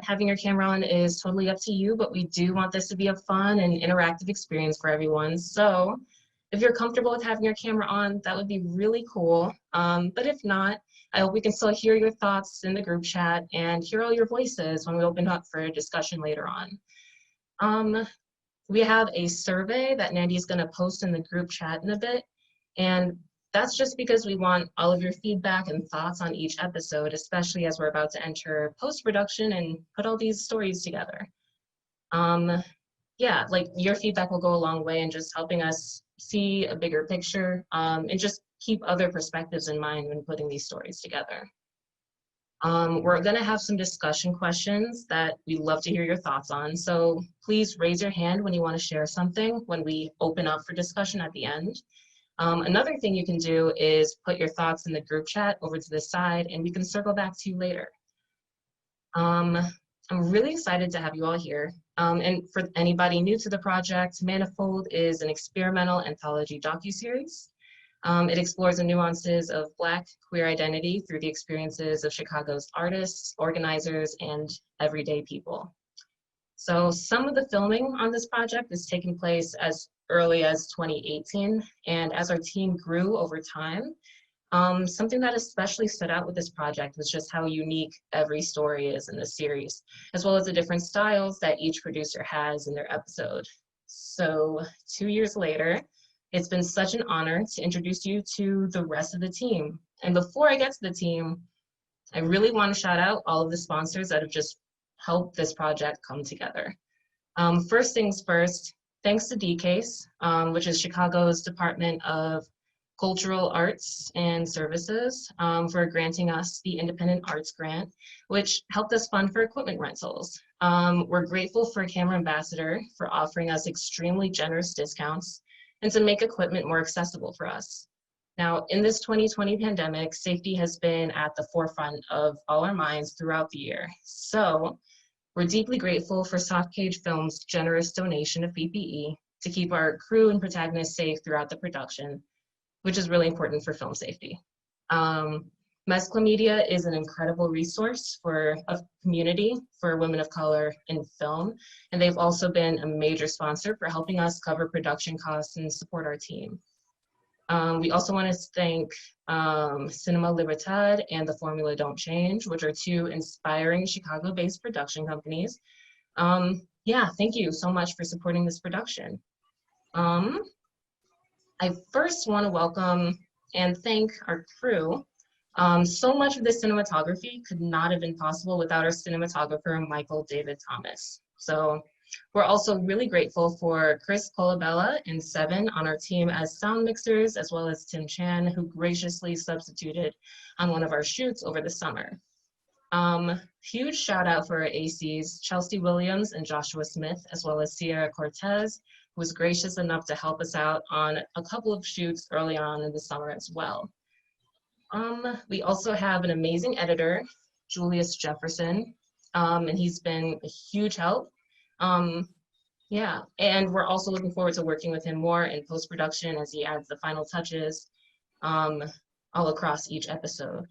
Having your camera on is totally up to you, but we do want this to be a fun and interactive experience for everyone. So if you're comfortable with having your camera on, that would be really cool. But if not, I hope we can still hear your thoughts in the group chat and hear all your voices when we open up for a discussion later on. We have a survey that Nandy is going to post in the group chat in a bit, and that's just because we want all of your feedback and thoughts on each episode, especially as we're about to enter post-production and put all these stories together. Yeah, like your feedback will go a long way in just helping us see a bigger picture and just keep other perspectives in mind when putting these stories together. We're gonna have some discussion questions that we'd love to hear your thoughts on. So please raise your hand when you wanna share something when we open up for discussion at the end. Another thing you can do is put your thoughts in the group chat over to the side and we can circle back to you later. I'm really excited to have you all here. And for anybody new to the project, Manifold is an experimental anthology docuseries. It explores the nuances of Black queer identity through the experiences of Chicago's artists, organizers, and everyday people. So some of the filming on this project is taking place as early as 2018, and as our team grew over time, something that especially stood out with this project was just how unique every story is in this series, as well as the different styles that each producer has in their episode. So 2 years later, it's been such an honor to introduce you to the rest of the team. And before I get to the team, I really want to shout out all of the sponsors that have just helped this project come together. First things first, thanks to DCASE, which is Chicago's Department of Cultural Arts and Services, for granting us the Independent Arts Grant, which helped us fund for equipment rentals. We're grateful for Camera Ambassador for offering us extremely generous discounts and to make equipment more accessible for us. Now, in this 2020 pandemic, safety has been at the forefront of all our minds throughout the year. So we're deeply grateful for Soft Cage Films' generous donation of PPE to keep our crew and protagonists safe throughout the production, which is really important for film safety. Mescla Media is an incredible resource for a community for women of color in film, and they've also been a major sponsor for helping us cover production costs and support our team. We also want to thank Cinema Libertad and The Formula Don't Change, which are two inspiring Chicago-based production companies. Yeah, thank you so much for supporting this production. I first want to welcome and thank our crew. So much of the cinematography could not have been possible without our cinematographer, Michael David Thomas. So we're also really grateful for Chris Colabella and Seven on our team as sound mixers, as well as Tim Chan, who graciously substituted on one of our shoots over the summer. Huge shout out for our ACs, Chelsea Williams and Joshua Smith, as well as Sierra Cortez, who was gracious enough to help us out on a couple of shoots early on in the summer as well. We also have an amazing editor, Julius Jefferson, and he's been a huge help. Yeah, and we're also looking forward to working with him more in post-production as he adds the final touches all across each episode.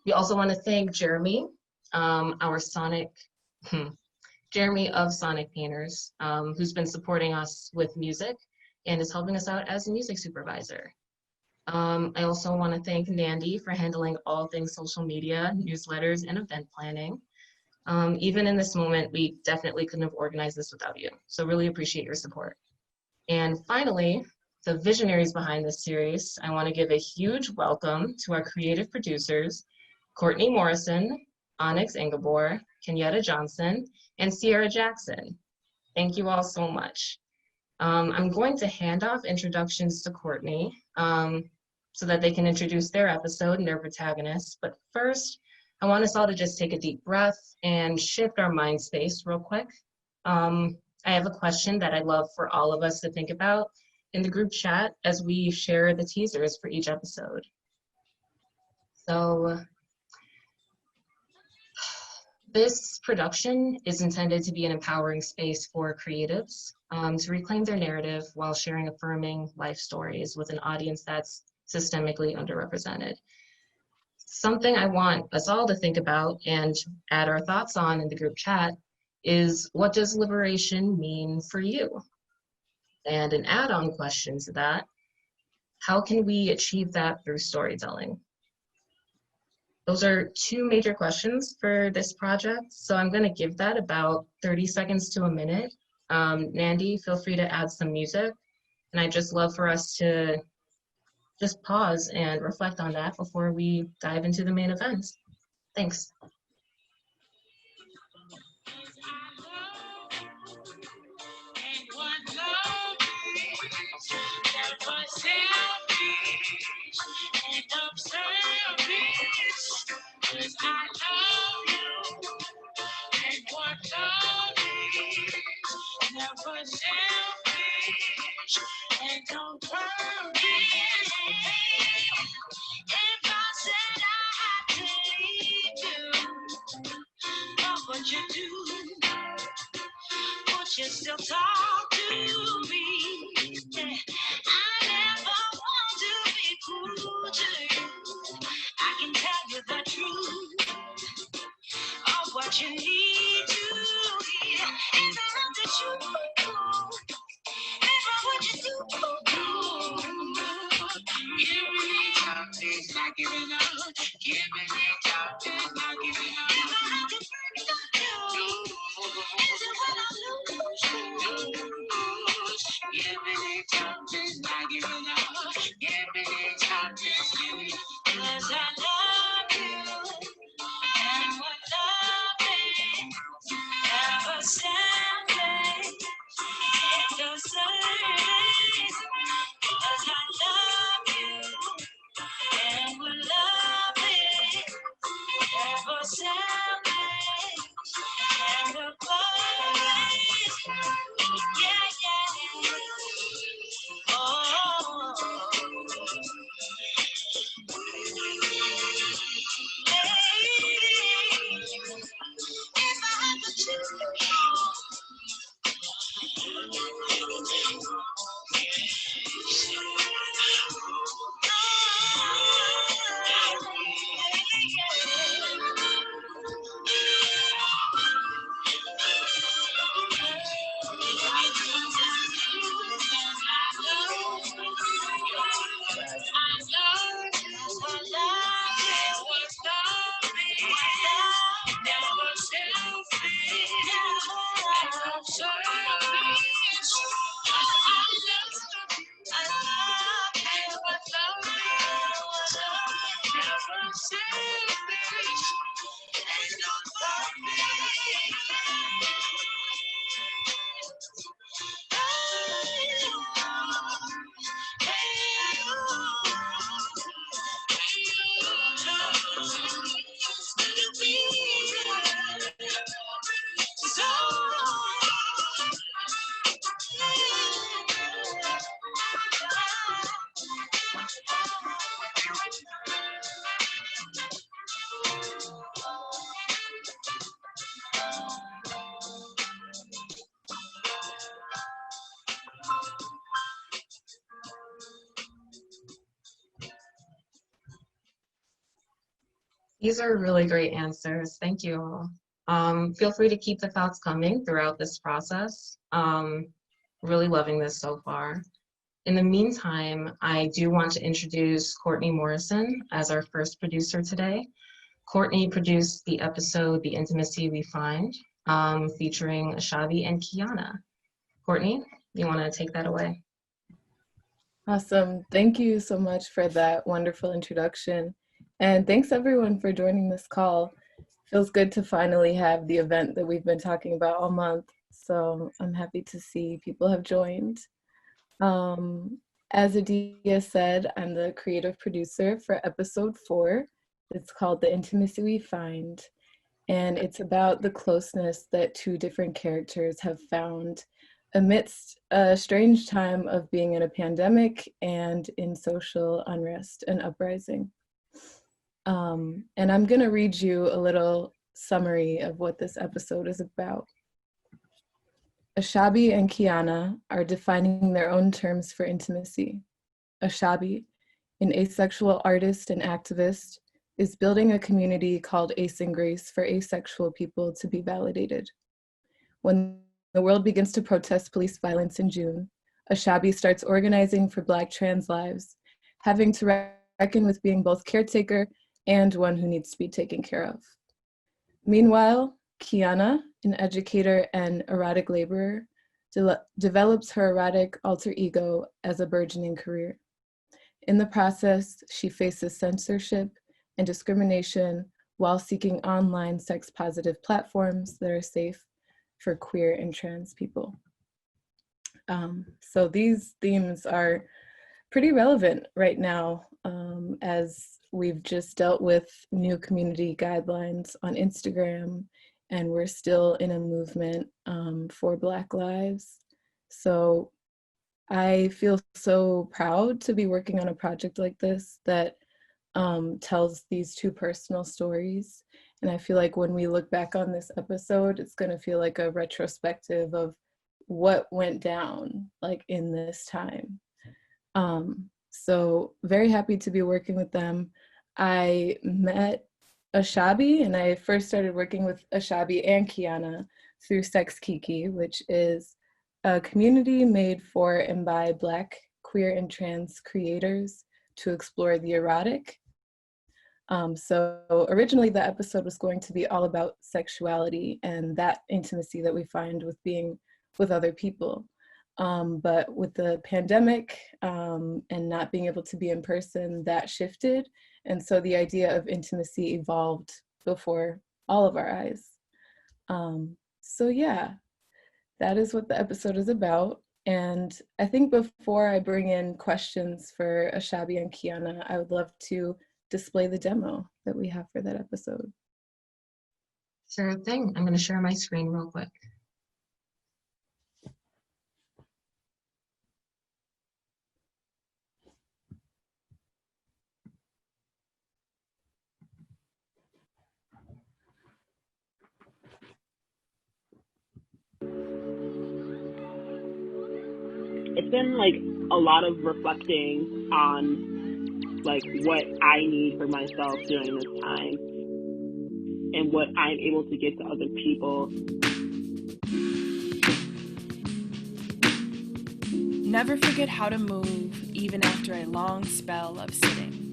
We also want to thank Jeremy, our Jeremy of Sonic Painters, who's been supporting us with music and is helping us out as a music supervisor. I also want to thank Nandy for handling all things social media, newsletters, and event planning. Even in this moment, we definitely couldn't have organized this without you. So really appreciate your support. And finally, the visionaries behind this series, I want to give a huge welcome to our creative producers, Courtney Morrison, Onyx Ingabor, Kenyatta Johnson, and Sierra Jackson. Thank you all so much. I'm going to hand off introductions to Courtney so that they can introduce their episode and their protagonists. But first, I want us all to just take a deep breath and shift our mind space real quick. I have a question that I'd love for all of us to think about in the group chat as we share the teasers for each episode. So this production is intended to be an empowering space for creatives to reclaim their narrative while sharing affirming life stories with an audience that's systemically underrepresented. Something I want us all to think about and add our thoughts on in the group chat is, what does liberation mean for you? And an add-on question to that, how can we achieve that through storytelling? Those are two major questions for this project, so I'm going to give that about 30 seconds to a minute. Nandi, feel free to add some music, and I'd just love for us to just pause and reflect on that before we dive into the main event. Thanks. You still talk to me. I never want to be cruel to you. I can tell you the truth of what you need to hear. If I have to choose, if I what you do, give me something, not giving up. Give me something, not giving up. If I have to break you, is it when I lose? Give me something, not giving up. Give me something, 'cause I love you, and what loving never sounded the same. 'Cause I love you, and what loving never sounded. And the place, yeah, yeah. Oh, lady, if I had to choose. These are really great answers. Thank you all. Feel free to keep the thoughts coming throughout this process. Really loving this so far. In the meantime, I do want to introduce Courtney Morrison as our first producer today. Courtney produced the episode The Intimacy We Find, featuring Ashabi and Kiana. Courtney, you want to take that away? Awesome. Thank you so much for that wonderful introduction. And thanks everyone for joining this call. Feels good to finally have the event that we've been talking about all month. So I'm happy to see people have joined. As Adia said, I'm the creative producer for episode 4. It's called The Intimacy We Find. And it's about the closeness that two different characters have found amidst a strange time of being in a pandemic and in social unrest and uprising. And I'm gonna read you a little summary of what this episode is about. Ashabi and Kiana are defining their own terms for intimacy. Ashabi, an asexual artist and activist, is building a community called Ace and Grace for asexual people to be validated. When the world begins to protest police violence in June, Ashabi starts organizing for Black trans lives, having to reckon with being both caretaker and one who needs to be taken care of. Meanwhile, Kiana, an educator and erotic laborer, develops her erotic alter ego as a burgeoning career. In the process, she faces censorship and discrimination while seeking online sex-positive platforms that are safe for queer and trans people. So these themes are pretty relevant right now, as we've just dealt with new community guidelines on Instagram, and we're still in a movement for Black lives. So I feel so proud to be working on a project like this that tells these two personal stories. And I feel like when we look back on this episode, it's going to feel like a retrospective of what went down like in this time. So very happy to be working with them. I met Ashabi, and I first started working with Ashabi and Kiana through Sex Kiki, which is a community made for and by Black, queer, and trans creators to explore the erotic. So originally the episode was going to be all about sexuality and that intimacy that we find with being with other people. But with the pandemic and not being able to be in person, that shifted. And so the idea of intimacy evolved before all of our eyes. So yeah, that is what the episode is about. And I think before I bring in questions for Ashabi and Kiana, I would love to display the demo that we have for that episode. Sure thing. I'm going to share my screen real quick. It's been like a lot of reflecting on like what I need for myself during this time and what I'm able to give to other people. Never forget how to move even after a long spell of sitting.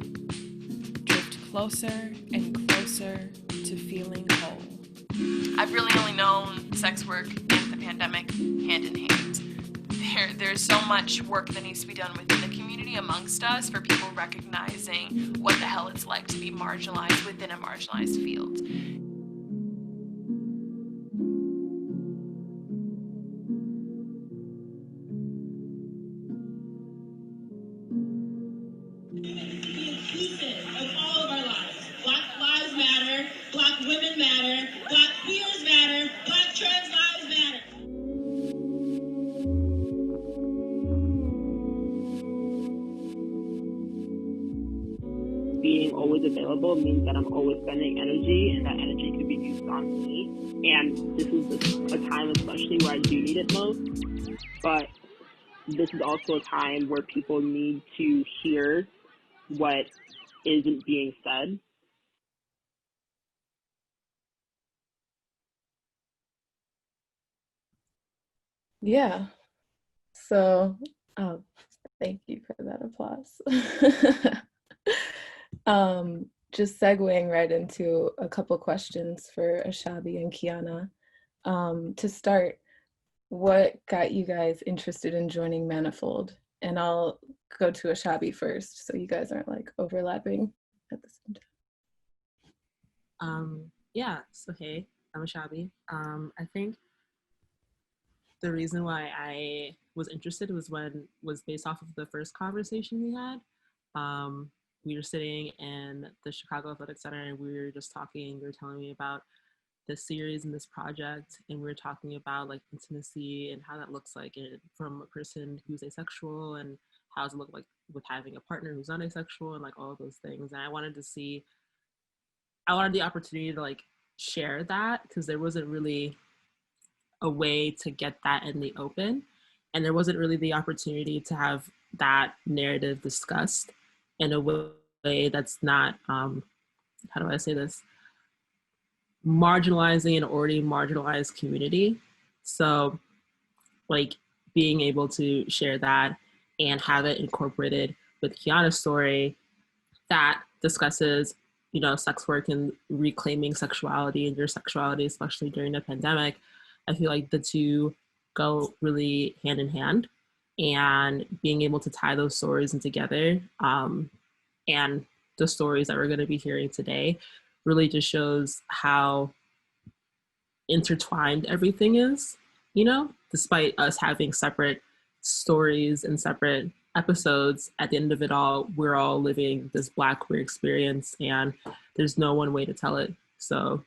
Drift closer and closer to feeling whole. I've really only known sex work and the pandemic hand in hand. There's so much work that needs to be done within the community amongst us for people recognizing what the hell it's like to be marginalized within a marginalized field. Inclusive of all of our lives. Black lives matter, Black women matter, Black queers matter, Black trans lives matter. Being always available means that I'm always spending energy, and that energy could be used on me. And this is a time especially where I do need it most. But this is also a time where people need to hear what isn't being said. Yeah. So, oh, thank you for that applause. Just segueing right into a couple questions for Ashabi and Kiana. To start, what got you guys interested in joining Manifold? And I'll go to Ashabi first, so you guys aren't like overlapping at the same time. Yeah, so hey, I'm Ashabi. I think the reason why I was interested was based off of the first conversation we had. We were sitting in the Chicago Athletic Center and we were just talking. You were telling me about this series and this project, and we were talking about like intimacy and how that looks like it from a person who's asexual, and how does it look like with having a partner who's not asexual, and like all of those things. And I wanted the opportunity to like share that, because there wasn't really a way to get that in the open, and there wasn't really the opportunity to have that narrative discussed in a way that's not how do I say this, marginalizing an already marginalized community. So like being able to share that and have it incorporated with Kiana's story that discusses, you know, sex work and reclaiming sexuality and your sexuality, especially during the pandemic. I feel like the two go really hand in hand, and being able to tie those stories in together, and the stories that we're going to be hearing today really just shows how intertwined everything is, you know, despite us having separate stories and separate episodes. At the end of it all, we're all living this Black queer experience, and there's no one way to tell it. So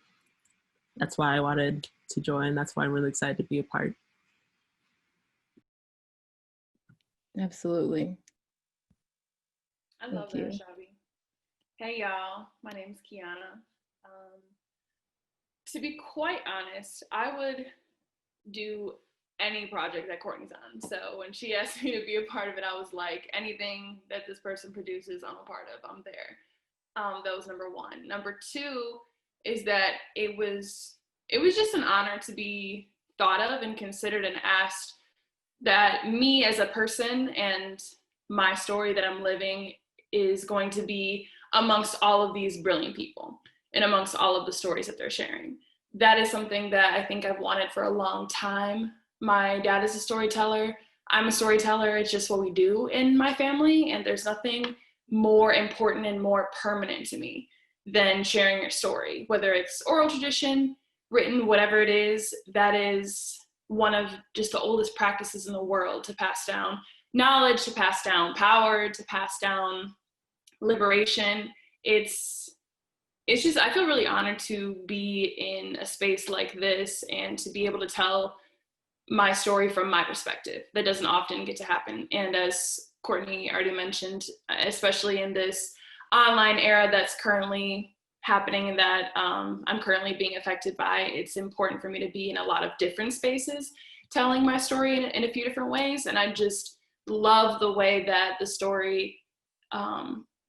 that's why I wanted to join. That's why I'm really excited to be a part. Absolutely. I Thank love that, you. Shabi. Hey y'all, my name's Kiana. To be quite honest, I would do any project that Courtney's on. So when she asked me to be a part of it, I was like, anything that this person produces, I'm a part of, I'm there. That was number one. Number two is that it was just an honor to be thought of and considered and asked, that me as a person and my story that I'm living is going to be amongst all of these brilliant people and amongst all of the stories that they're sharing. That is something that I think I've wanted for a long time. My dad is a storyteller. I'm a storyteller. It's just what we do in my family. And there's nothing more important and more permanent to me than sharing your story, whether it's oral tradition, written, whatever it is. That is one of just the oldest practices in the world, to pass down knowledge, to pass down power, to pass down liberation. It's just, I feel really honored to be in a space like this and to be able to tell my story from my perspective. That doesn't often get to happen. And as Courtney already mentioned, especially in this online era that's currently happening and that I'm currently being affected by, it's important for me to be in a lot of different spaces telling my story in a few different ways. And I just love the way that the story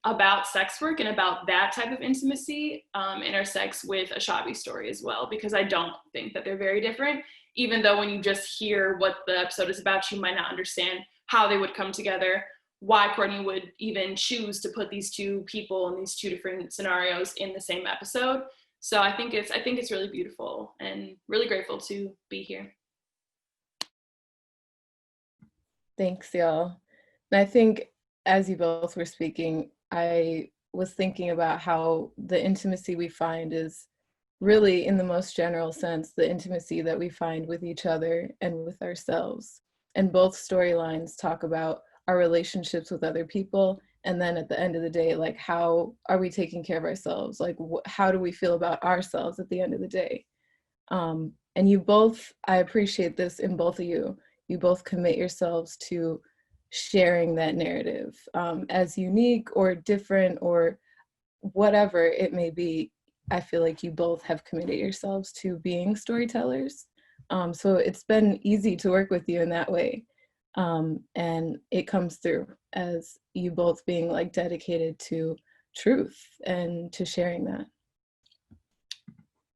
about sex work and about that type of intimacy intersects with a Shabi story as well, because I don't think that they're very different, even though when you just hear what the episode is about, you might not understand how they would come together, why Courtney would even choose to put these two people in these two different scenarios in the same episode. So I think it's really beautiful and really grateful to be here. Thanks, y'all. And I think as you both were speaking, I was thinking about how the intimacy we find is really, in the most general sense, the intimacy that we find with each other and with ourselves. And both storylines talk about our relationships with other people. And then at the end of the day, like, how are we taking care of ourselves? Like, how do we feel about ourselves at the end of the day? And you both, I appreciate this in both of you. You both commit yourselves to sharing that narrative as unique or different or whatever it may be. I feel like you both have committed yourselves to being storytellers. So it's been easy to work with you in that way. And it comes through as you both being like dedicated to truth and to sharing that.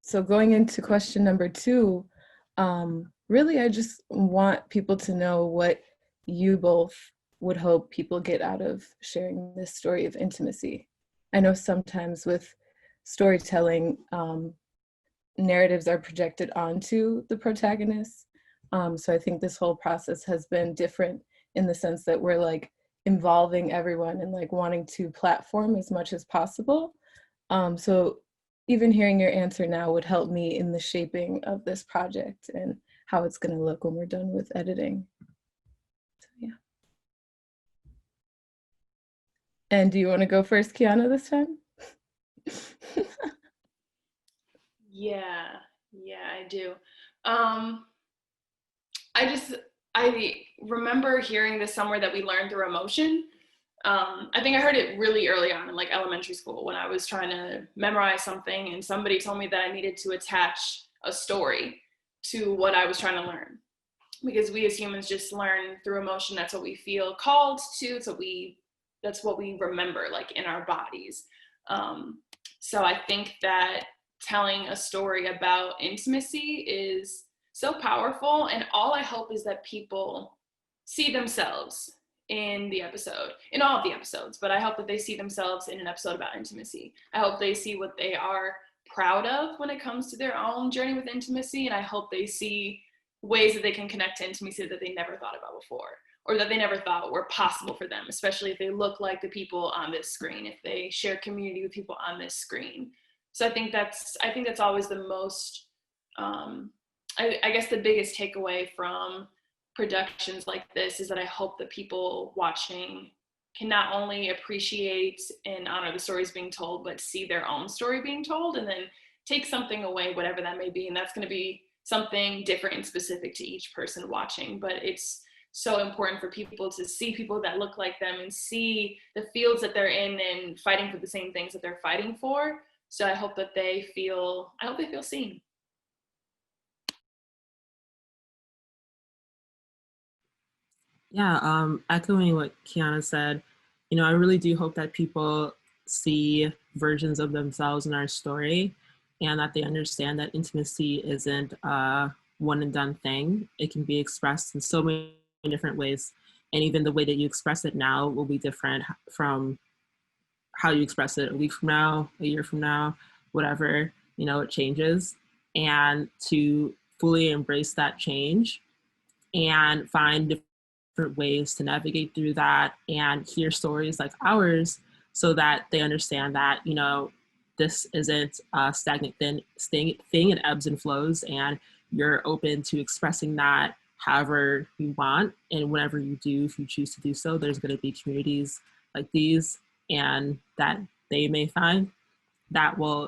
So going into question number 2, really, I just want people to know what you both would hope people get out of sharing this story of intimacy. I know sometimes with storytelling, narratives are projected onto the protagonists. So I think this whole process has been different in the sense that we're like involving everyone and like wanting to platform as much as possible. So even hearing your answer now would help me in the shaping of this project and how it's going to look when we're done with editing. So, yeah. And do you want to go first, Kiana, this time? Yeah, I do. I remember hearing this somewhere, that we learn through emotion. I think I heard it really early on in like elementary school when I was trying to memorize something, and somebody told me that I needed to attach a story to what I was trying to learn, because we as humans just learn through emotion. That's what we feel called to. That's what we remember, like in our bodies. So I think that telling a story about intimacy is so powerful, and all I hope is that people see themselves in the episode, in all of the episodes, but I hope that they see themselves in an episode about intimacy. I hope they see what they are proud of when it comes to their own journey with intimacy, and I hope they see ways that they can connect to intimacy that they never thought about before, or that they never thought were possible for them, especially if they look like the people on this screen, if they share community with people on this screen. So I think that's always the most, I guess the biggest takeaway from productions like this is that I hope that people watching can not only appreciate and honor the stories being told, but see their own story being told, and then take something away, whatever that may be. And that's going to be something different and specific to each person watching. But it's so important for people to see people that look like them and see the fields that they're in and fighting for the same things that they're fighting for. So I hope they feel seen. Yeah, echoing what Kiana said, I really do hope that people see versions of themselves in our story, and that they understand that intimacy isn't a one and done thing. It can be expressed in so many different ways, and even the way that you express it now will be different from how you express it a week from now, a year from now, whatever, it changes. And to fully embrace that change and find different ways to navigate through that and hear stories like ours, so that they understand that, this isn't a stagnant thing, it ebbs and flows, and you're open to expressing that however you want. And whenever you do, if you choose to do so, there's going to be communities like these, and that they may find that will,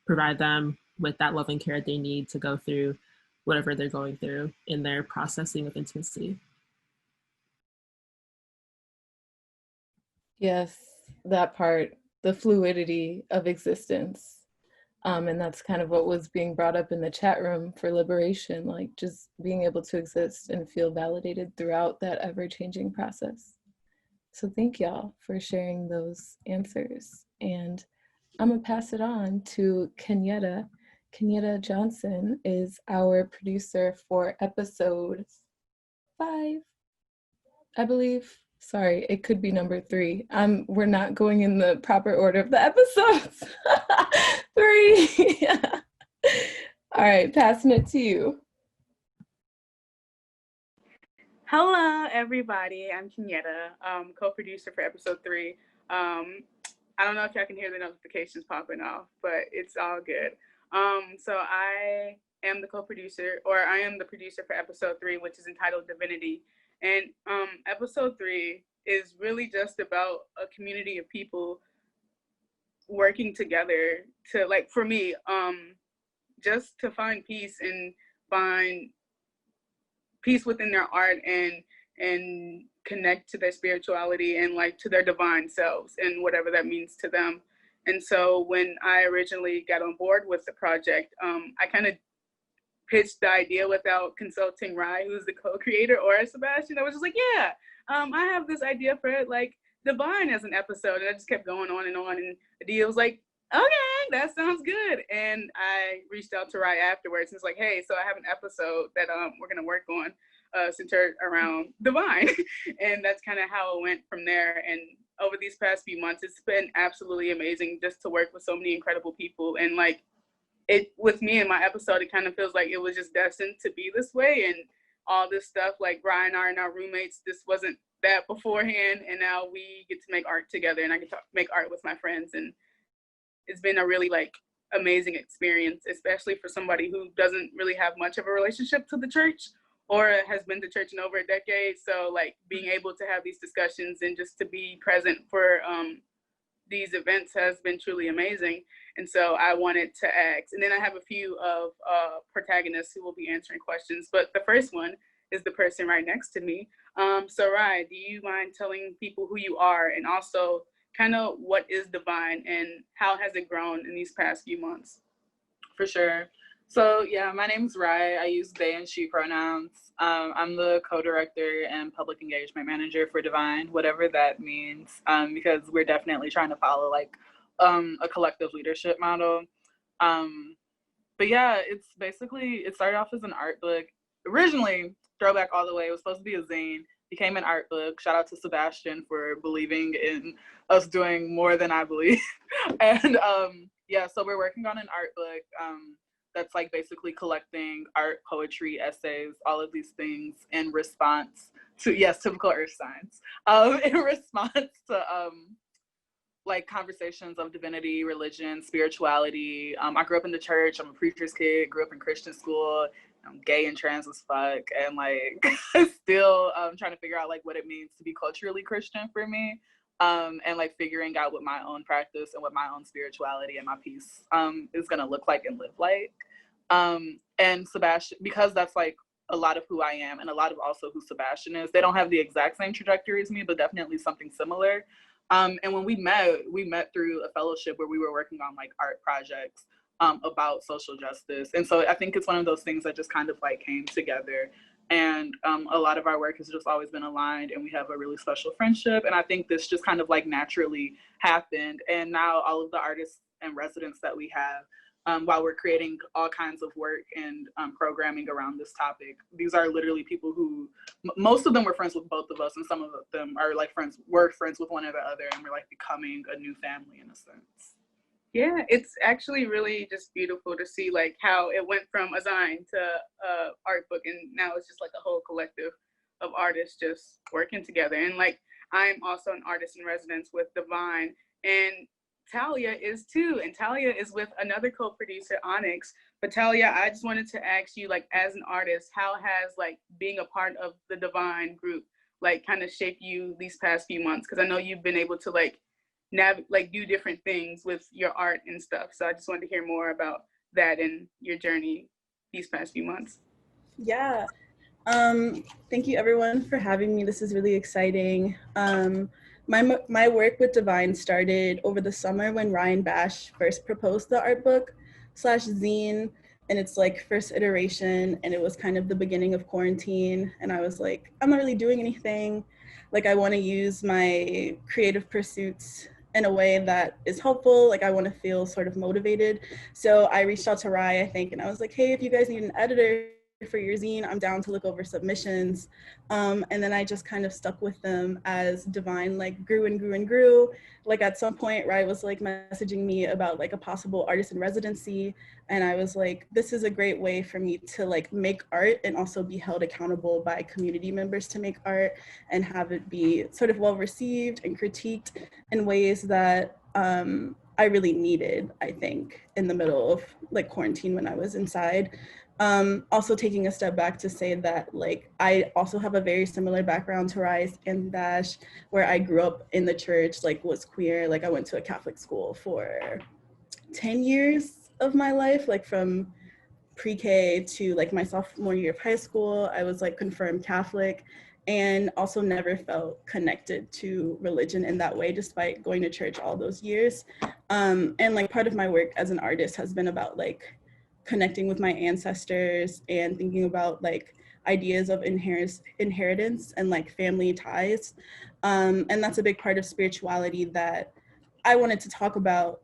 provide them with that love and care they need to go through whatever they're going through in their processing of intimacy. Yes, that part, the fluidity of existence. And that's kind of what was being brought up in the chat room for liberation, like just being able to exist and feel validated throughout that ever-changing process. So thank y'all for sharing those answers. And I'm gonna pass it on to Kenyetta. Kenyetta Johnson is our producer for episode 5, I believe. Sorry, it could be number 3. We're not going in the proper order of the episodes. 3. All right, passing it to you. Hello, everybody. I'm Kenyetta, co-producer for episode 3. I don't know if y'all can hear the notifications popping off, but it's all good. So I am the co-producer, or I am the producer for episode 3, which is entitled Divinity. And episode 3 is really just about a community of people working together to, like, for me, just to find peace and find peace within their art and connect to their spirituality and like to their divine selves and whatever that means to them. And so when I originally got on board with the project, I kind of pitched the idea without consulting Rai, who's the co-creator, or Sebastian. I was just like, yeah, I have this idea for like divine as an episode. And I just kept going on. And Adia was like, okay, that sounds good. And I reached out to Rai afterwards and was like, hey, so I have an episode that we're gonna work on centered around divine. And that's kind of how it went from there. And over these past few months, it's been absolutely amazing just to work with so many incredible people. And like it with me and my episode, it kind of feels like it was just destined to be this way. And all this stuff, like Ryan and I and our roommates, this wasn't that beforehand. And now we get to make art together, and I get to make art with my friends. And it's been a really like amazing experience, especially for somebody who doesn't really have much of a relationship to the church or has been to church in over a decade. So like being able to have these discussions and just to be present for these events has been truly amazing. And so I wanted to ask, and then I have a few of protagonists who will be answering questions, but the first one is the person right next to me. So Rai, do you mind telling people who you are, and also kind of what is divine and how has it grown in these past few months? For sure. So yeah, my name's Rai. I use they and she pronouns. I'm the co-director and public engagement manager for Divine, whatever that means, because we're definitely trying to follow like a collective leadership model. But yeah, it's basically, it started off as an art book. Originally, throwback all the way, it was supposed to be a zine, became an art book. Shout out to Sebastian for believing in us doing more than I believe. And yeah, so we're working on an art book that's like basically collecting art, poetry, essays, all of these things in response to, yes, typical earth signs, in response to like conversations of divinity, religion, spirituality. I grew up in the church. I'm a preacher's kid, grew up in Christian school. I'm gay and trans as fuck. And like, still trying to figure out like what it means to be culturally Christian for me. And like figuring out what my own practice and what my own spirituality and my peace is gonna look like and live like. And Sebastian, because that's like a lot of who I am and a lot of also who Sebastian is, they don't have the exact same trajectory as me, but definitely something similar. And when we met through a fellowship where we were working on like art projects about social justice. And so I think it's one of those things that just kind of like came together. And a lot of our work has just always been aligned, and we have a really special friendship. And I think this just kind of like naturally happened. And now all of the artists and residents that we have, while we're creating all kinds of work and programming around this topic, these are literally people who, most of them were friends with both of us, and some of them are like were friends with one or the other, and we're like becoming a new family in a sense. Yeah, it's actually really just beautiful to see like how it went from a zine to a art book, and now it's just like a whole collective of artists just working together. And like, I'm also an artist in residence with Divine, and Talia is too, and Talia is with another co-producer, Onyx. But Talia, I just wanted to ask you, like, as an artist, how has like being a part of the Divine group like kind of shaped you these past few months? Because I know you've been able to like do different things with your art and stuff. So I just wanted to hear more about that and your journey these past few months. Yeah. Thank you everyone for having me. This is really exciting. My work with Divine started over the summer when Ryan Bash first proposed the art book / zine, and it's like first iteration, and it was kind of the beginning of quarantine, and I was like, I'm not really doing anything. Like, I want to use my creative pursuits in a way that is helpful. Like, I want to feel sort of motivated. So I reached out to Rye, I think, and I was like, hey, if you guys need an editor for your zine, I'm down to look over submissions. And then I just kind of stuck with them as Divine like grew and grew and grew. Like, at some point, Rye was like messaging me about like a possible artist in residency, and I was like, this is a great way for me to like make art and also be held accountable by community members to make art and have it be sort of well received and critiqued in ways that I really needed, I think, in the middle of like quarantine when I was inside. Also taking a step back to say that like I also have a very similar background to Rise and Dash, where I grew up in the church, like was queer. Like, I went to a Catholic school for 10 years of my life, like from pre-K to like my sophomore year of high school. I was like confirmed Catholic, and also never felt connected to religion in that way, despite going to church all those years. And like part of my work as an artist has been about like connecting with my ancestors and thinking about like ideas of inheritance and like family ties. And that's a big part of spirituality that I wanted to talk about.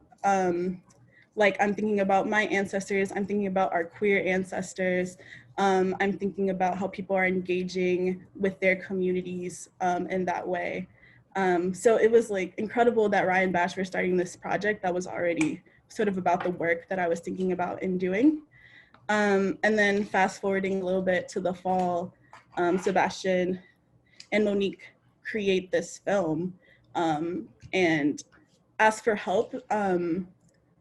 Like, I'm thinking about my ancestors, I'm thinking about our queer ancestors, I'm thinking about how people are engaging with their communities in that way. So it was like incredible that Ryan Bash was starting this project that was already sort of about the work that I was thinking about and doing. And then fast forwarding a little bit to the fall, Sebastian and Monique create this film and ask for help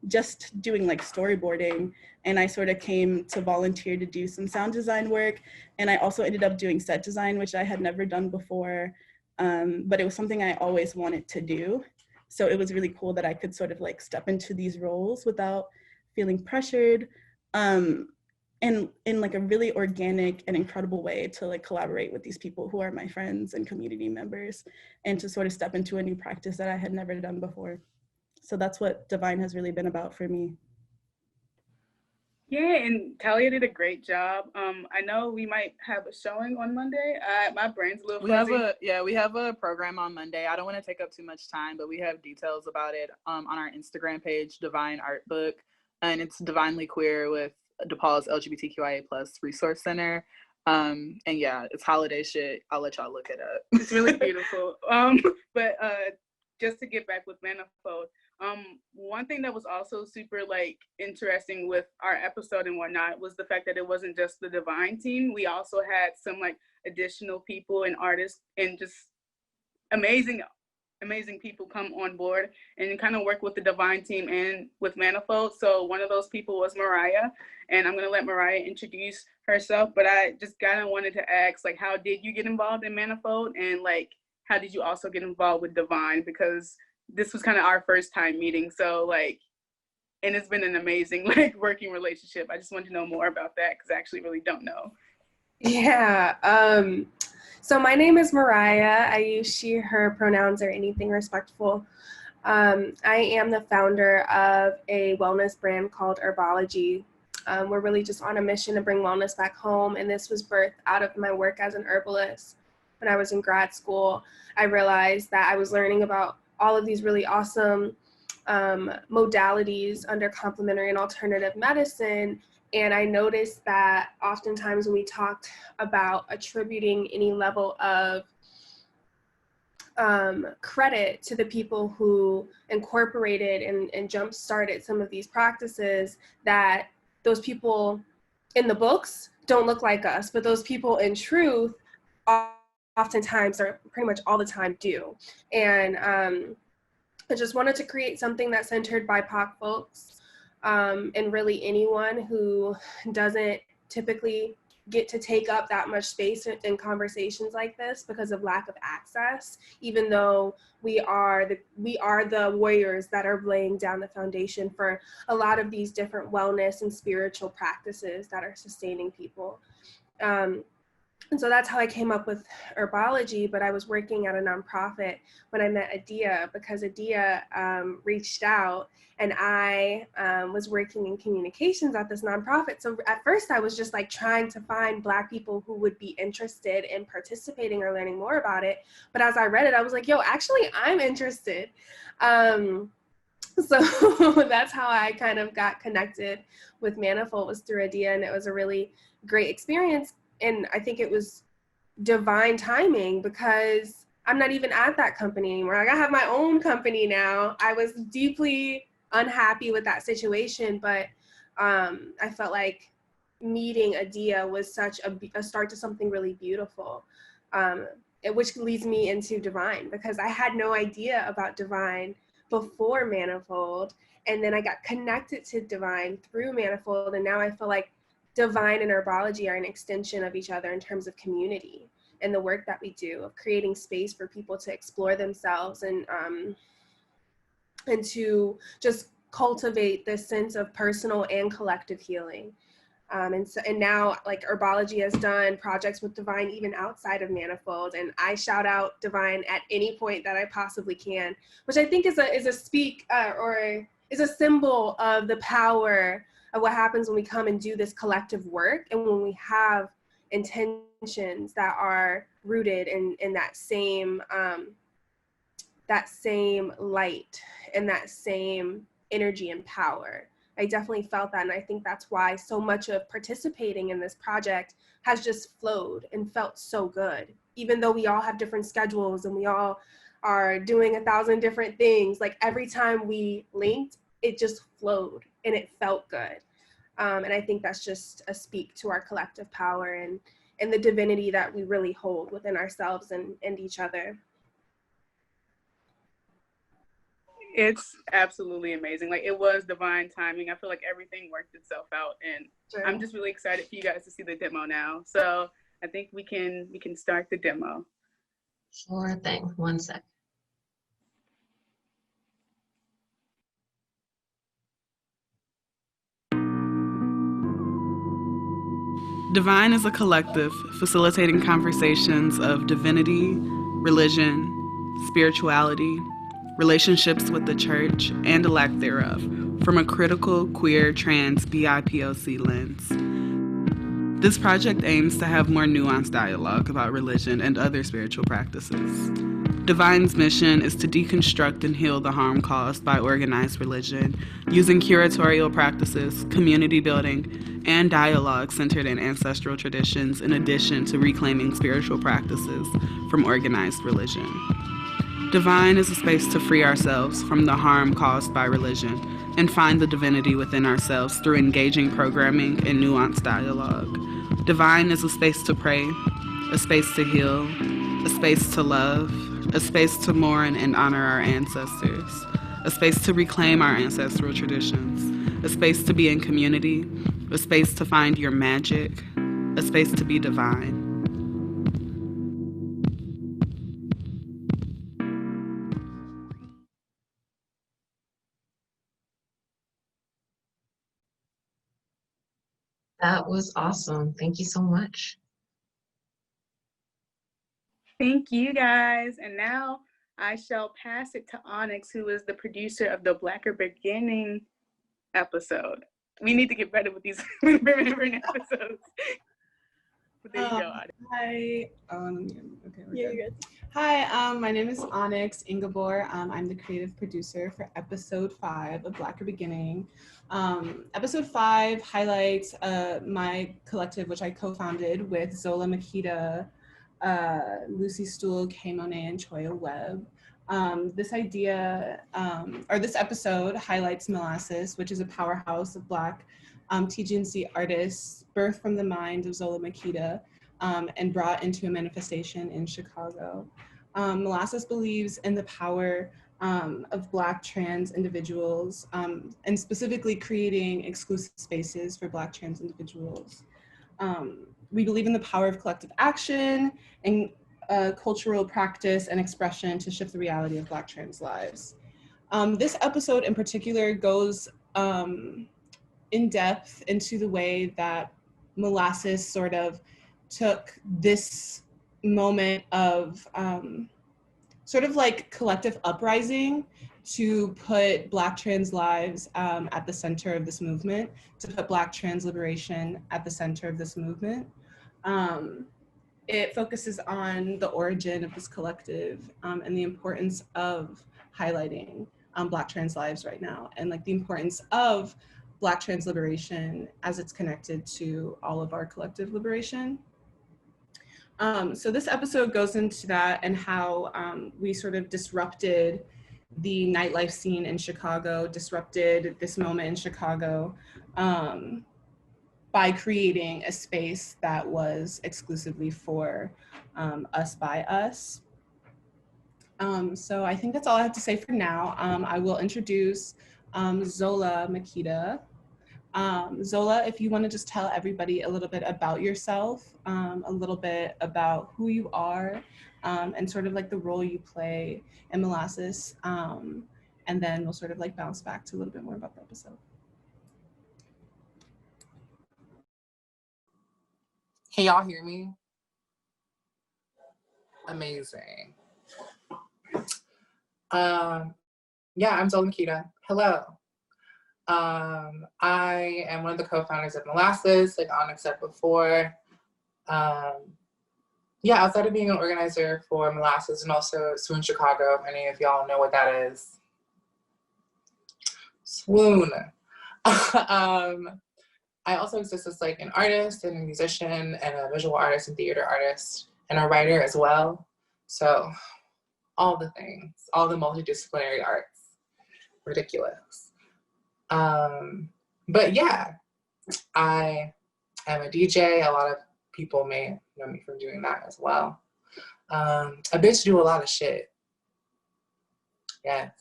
just doing like storyboarding, and I sort of came to volunteer to do some sound design work, and I also ended up doing set design, which I had never done before, but it was something I always wanted to do. So it was really cool that I could sort of like step into these roles without feeling pressured, and in like a really organic and incredible way to like collaborate with these people who are my friends and community members, and to sort of step into a new practice that I had never done before. So that's what Divine has really been about for me. Yeah, and Talia did a great job. I know we might have a showing on Monday. My brain's a little fuzzy. We have a program on Monday. I don't want to take up too much time, but we have details about it on our Instagram page, Divine Art Book, and it's Divinely Queer with DePaul's LGBTQIA+ Resource Center. And yeah, it's holiday shit. I'll let y'all look it up. It's really beautiful. But just to get back with Manifold, one thing that was also super like interesting with our episode and whatnot was the fact that it wasn't just the Divine team. We also had some like additional people and artists and just amazing people come on board and kind of work with the Divine team and with Manifold. So one of those people was Mariah, and I'm gonna let Mariah introduce herself, but I just kind of wanted to ask, like, how did you get involved in Manifold, and like how did you also get involved with Divine, because this was kind of our first time meeting. So like, and it's been an amazing like working relationship. I just wanted to know more about that because I actually really don't know. Yeah. So my name is Mariah. I use she, her pronouns or anything respectful. I am the founder of a wellness brand called Herbology. We're really just on a mission to bring wellness back home. And this was birthed out of my work as an herbalist. When I was in grad school, I realized that I was learning about all of these really awesome modalities under complementary and alternative medicine. And I noticed that oftentimes when we talked about attributing any level of credit to the people who incorporated and jump-started some of these practices, that those people in the books don't look like us, but those people in truth oftentimes, or pretty much all the time, do. And I just wanted to create something that centered BIPOC folks, and really anyone who doesn't typically get to take up that much space in conversations like this because of lack of access, even though we are the warriors that are laying down the foundation for a lot of these different wellness and spiritual practices that are sustaining people. And so that's how I came up with Herbology, but I was working at a nonprofit when I met Adia, because Adia reached out, and I was working in communications at this nonprofit. So at first I was just like trying to find Black people who would be interested in participating or learning more about it. But as I read it, I was like, yo, actually I'm interested. So that's how I kind of got connected with Manifold, was through Adia, and it was a really great experience. And I think it was divine timing, because I'm not even at that company anymore. Like, I have my own company now. I was deeply unhappy with that situation, but I felt like meeting Adia was such a start to something really beautiful, which leads me into Divine, because I had no idea about Divine before Manifold. And then I got connected to Divine through Manifold, and now I feel like Divine and Herbology are an extension of each other in terms of community and the work that we do of creating space for people to explore themselves and to just cultivate this sense of personal and collective healing. And now, like, Herbology has done projects with Divine even outside of Manifold, and I shout out Divine at any point that I possibly can, which I think is a symbol of the power of what happens when we come and do this collective work, and when we have intentions that are rooted in that same light and that same energy and power. I definitely felt that, and I think that's why so much of participating in this project has just flowed and felt so good. Even though we all have different schedules and we all are doing 1,000 different things, like every time we linked, it just flowed and it felt good. And I think that's just a speak to our collective power and the divinity that we really hold within ourselves and each other. It's absolutely amazing. Like, it was divine timing. I feel like everything worked itself out, and sure. I'm just really excited for you guys to see the demo now. So I think we can start the demo. Sure thing. One sec. Divine is a collective facilitating conversations of divinity, religion, spirituality, relationships with the church, and a lack thereof, from a critical, queer, trans, BIPOC lens. This project aims to have more nuanced dialogue about religion and other spiritual practices. Divine's mission is to deconstruct and heal the harm caused by organized religion, using curatorial practices, community building, and dialogue centered in ancestral traditions, in addition to reclaiming spiritual practices from organized religion. Divine is a space to free ourselves from the harm caused by religion and find the divinity within ourselves through engaging programming and nuanced dialogue. Divine is a space to pray, a space to heal, a space to love, a space to mourn and honor our ancestors, a space to reclaim our ancestral traditions, a space to be in community, a space to find your magic, a space to be divine. That was awesome. Thank you so much. Thank you guys. And now I shall pass it to Onyx, who is the producer of the Blacker Beginning episode. We need to get better with these remembering episodes. But there you go, Onyx. Hi. Okay, Yeah, you're good. Hi, my name is Onyx Ingabor. I'm the creative producer for episode 5 of Blacker Beginning. Episode 5 highlights my collective, which I co-founded with Zola Makita, Lucy Stool, Kay Monet, and Choya Webb. This episode highlights Molasses, which is a powerhouse of Black TGNC artists birthed from the mind of Zola Makita and brought into a manifestation in Chicago. Molasses believes in the power of Black trans individuals and specifically creating exclusive spaces for Black trans individuals. We believe in the power of collective action and cultural practice and expression to shift the reality of Black trans lives. This episode in particular goes in depth into the way that Molasses sort of took this moment of sort of like collective uprising to put Black trans lives at the center of this movement, to put Black trans liberation at the center of this movement. It focuses on the origin of this collective and the importance of highlighting Black trans lives right now, and like the importance of Black trans liberation as it's connected to all of our collective liberation. So this episode goes into that and how we sort of disrupted the nightlife scene in Chicago, disrupted this moment in Chicago by creating a space that was exclusively for us by us. So I think that's all I have to say for now. I will introduce Zola Makita. Zola, if you want to just tell everybody a little bit about yourself, a little bit about who you are, and sort of like the role you play in Molasses, and then we'll sort of like bounce back to a little bit more about the episode. Can y'all hear me? Amazing. Yeah, I'm Zola Makita. Hello. I am one of the co-founders of Molasses, like Onyx said before. Yeah, outside of being an organizer for Molasses and also Swoon Chicago, if any of y'all know what that is. Swoon. I also exist as like an artist and a musician and a visual artist and theater artist and a writer as well. So all the things, all the multidisciplinary arts, ridiculous. But yeah, I am a DJ. A lot of people may know me from doing that as well. A bitch do a lot of shit. Yes.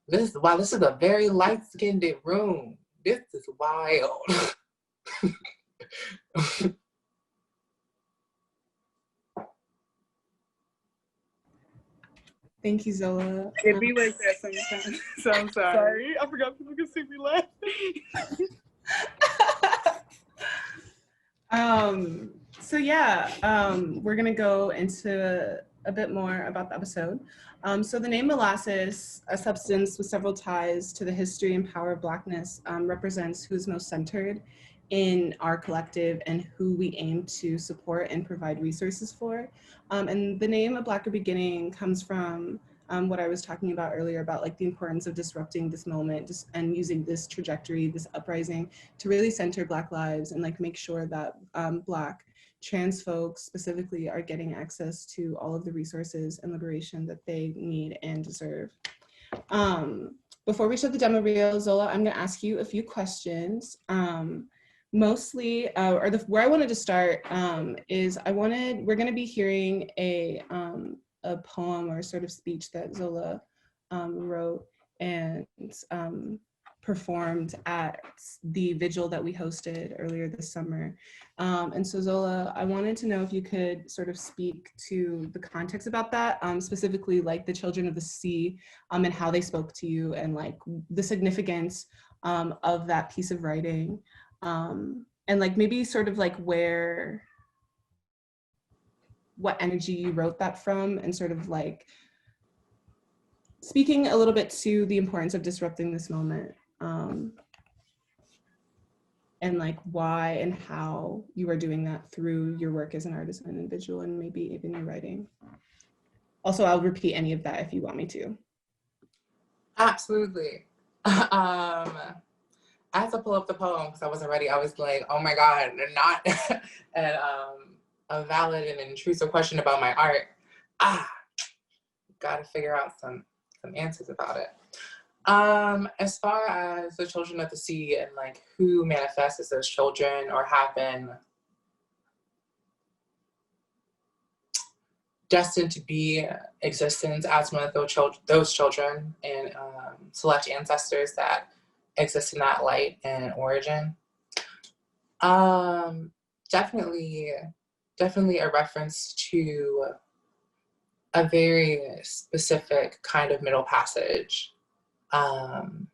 This is a very light-skinned room. This is wild. Thank you, Zola. It be like that sometimes, so I'm sorry. I forgot people can see me laugh. So yeah, we're gonna go into a bit more about the episode. So the name molasses, a substance with several ties to the history and power of Blackness, represents who's most centered in our collective and who we aim to support and provide resources for. And the name A Blacker Beginning comes from what I was talking about earlier about like the importance of disrupting this moment and using this trajectory, this uprising to really center Black lives and like make sure that Black trans folks specifically are getting access to all of the resources and liberation that they need and deserve. Before we show the demo reel, Zola, I'm gonna ask you a few questions. Mostly, where I wanted to start is we're gonna be hearing a poem or sort of speech that Zola wrote and performed at the vigil that we hosted earlier this summer. And so Zola, I wanted to know if you could sort of speak to the context about that, specifically like the Children of the Sea and how they spoke to you and like the significance of that piece of writing. And like maybe sort of like what energy you wrote that from and sort of like speaking a little bit to the importance of disrupting this moment and like why and how you are doing that through your work as an artist and an individual and maybe even your writing. Also, I'll repeat any of that if you want me to. Absolutely. I had to pull up the poem because I wasn't ready. I was like, oh my God, not and a valid and intrusive question about my art. Gotta figure out some answers about it. As far as the Children of the Sea and like who manifests as those children or have been destined to be existence as one of those children and select ancestors that exist in that light and origin. Definitely a reference to a very specific kind of middle passage. And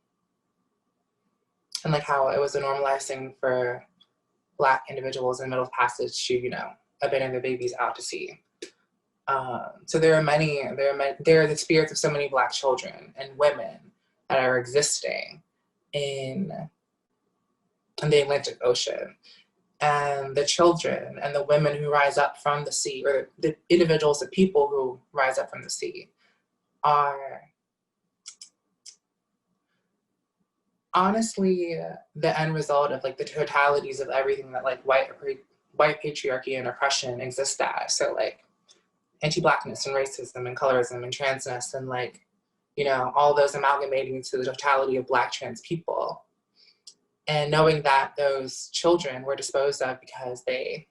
like how it was a normalized thing for Black individuals in middle passage to, abandon their babies out to sea. So there are the spirits of so many Black children and women that are existing in the Atlantic Ocean. And the children and the women who rise up from the sea, or the individuals, the people who rise up from the sea, are honestly the end result of like the totalities of everything that like white patriarchy and oppression exists as. So like anti-Blackness and racism and colorism and transness and like, all those amalgamating into the totality of Black trans people. And knowing that those children were disposed of because they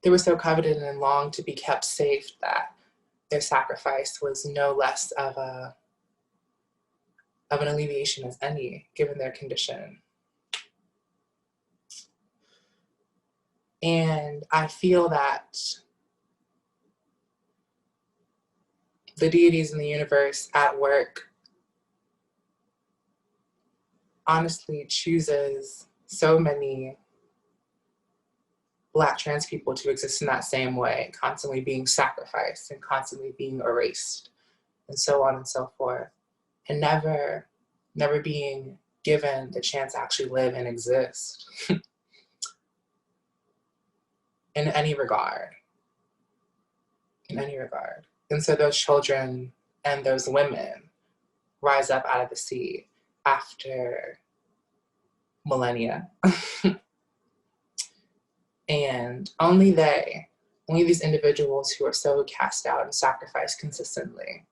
were so coveted and longed to be kept safe that their sacrifice was no less of an alleviation as any, given their condition. And I feel that the deities in the universe at work honestly chooses so many Black trans people to exist in that same way, constantly being sacrificed and constantly being erased and so on and so forth, and never being given the chance to actually live and exist in any regard. And so those children and those women rise up out of the sea after millennia. And only these individuals who are so cast out and sacrificed consistently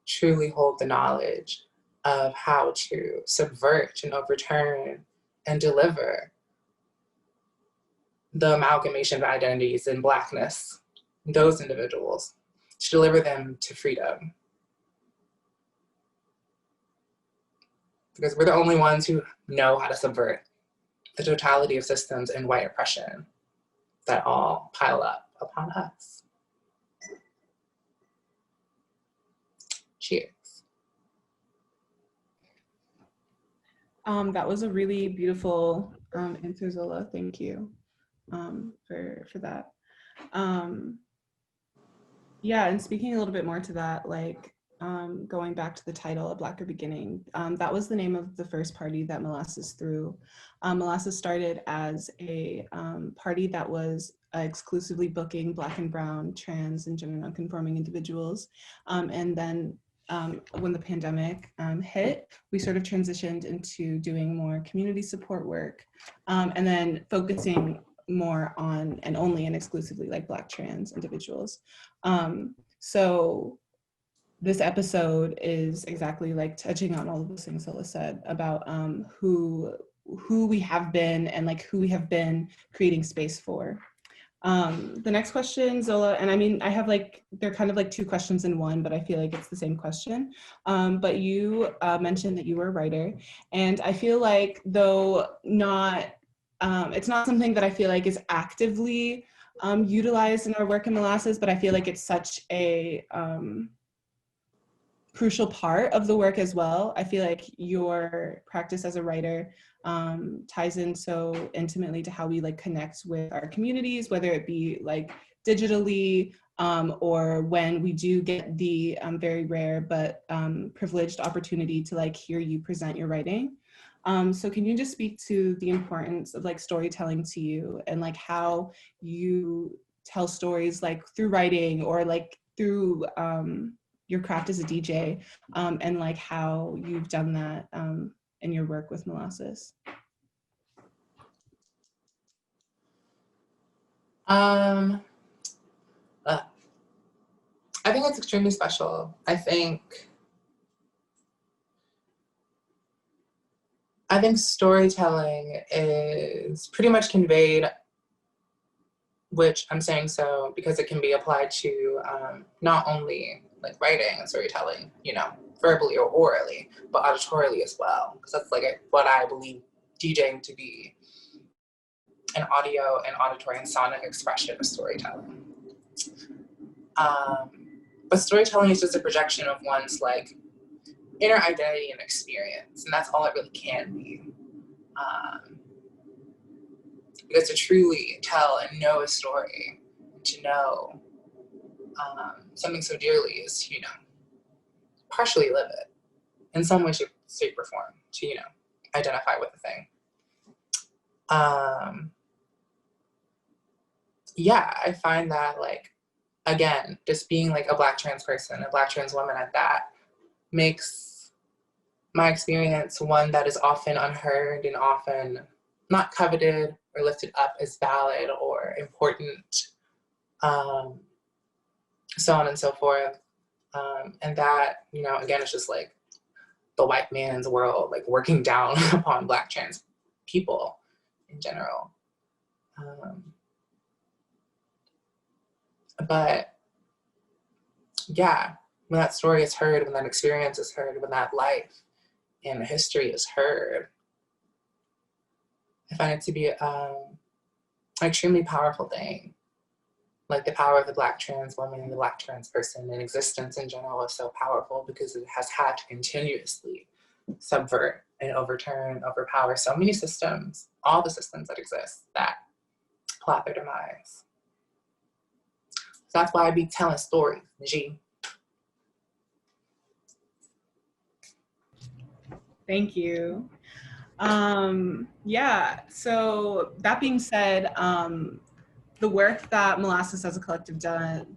truly hold the knowledge of how to subvert and overturn and deliver the amalgamation of identities in Blackness, those individuals, to deliver them to freedom. Because we're the only ones who know how to subvert the totality of systems and white oppression that all pile up upon us. Cheers. That was a really beautiful answer, Zola. Thank you. for that. Yeah, and speaking a little bit more to that, like going back to the title, A Blacker Beginning, that was the name of the first party that Molasses threw. Molasses started as a party that was exclusively booking Black and Brown, trans, and gender nonconforming individuals. And then when the pandemic hit, we sort of transitioned into doing more community support work, and then focusing more on and only and exclusively like Black trans individuals. So this episode is exactly like touching on all of those things Zola said about who we have been and like who we have been creating space for. The next question, Zola, and I mean, I have like, they're kind of like two questions in one, but I feel like it's the same question. But you mentioned that you were a writer, and I feel like though not, it's not something that I feel like is actively utilized in our work in Molasses, but I feel like it's such a crucial part of the work as well. I feel like your practice as a writer ties in so intimately to how we like connect with our communities, whether it be like digitally or when we do get the very rare but privileged opportunity to like hear you present your writing. So can you just speak to the importance of like storytelling to you and like how you tell stories like through writing or like through your craft as a DJ and like how you've done that in your work with Molasses? I think it's extremely special. I think storytelling is pretty much conveyed, which I'm saying so because it can be applied to not only like writing and storytelling, you know, verbally or orally, but auditorily as well, because that's like what I believe DJing to be, an audio and auditory and sonic expression of storytelling. But storytelling is just a projection of one's like inner identity and experience, and that's all it really can be. Because to truly tell and know a story, to know something so dearly is to, you know, partially live it in some way, shape, or form, to, you know, identify with the thing. Yeah, I find that, like, again, just being like a Black trans person, a Black trans woman at that, makes my experience one that is often unheard and often not coveted or lifted up as valid or important, so on and so forth. And that, you know, again, it's just like the white man's world, like working down upon Black trans people in general. But yeah, when that story is heard, when that experience is heard, when that life and history is heard, I find it to be an extremely powerful thing. Like the power of the Black trans woman and the Black trans person in existence in general is so powerful because it has had to continuously subvert and overturn, overpower so many systems, all the systems that exist that plot their demise. So that's why I be telling stories, G. Thank you. Yeah, so that being said, the work that Molasses as a collective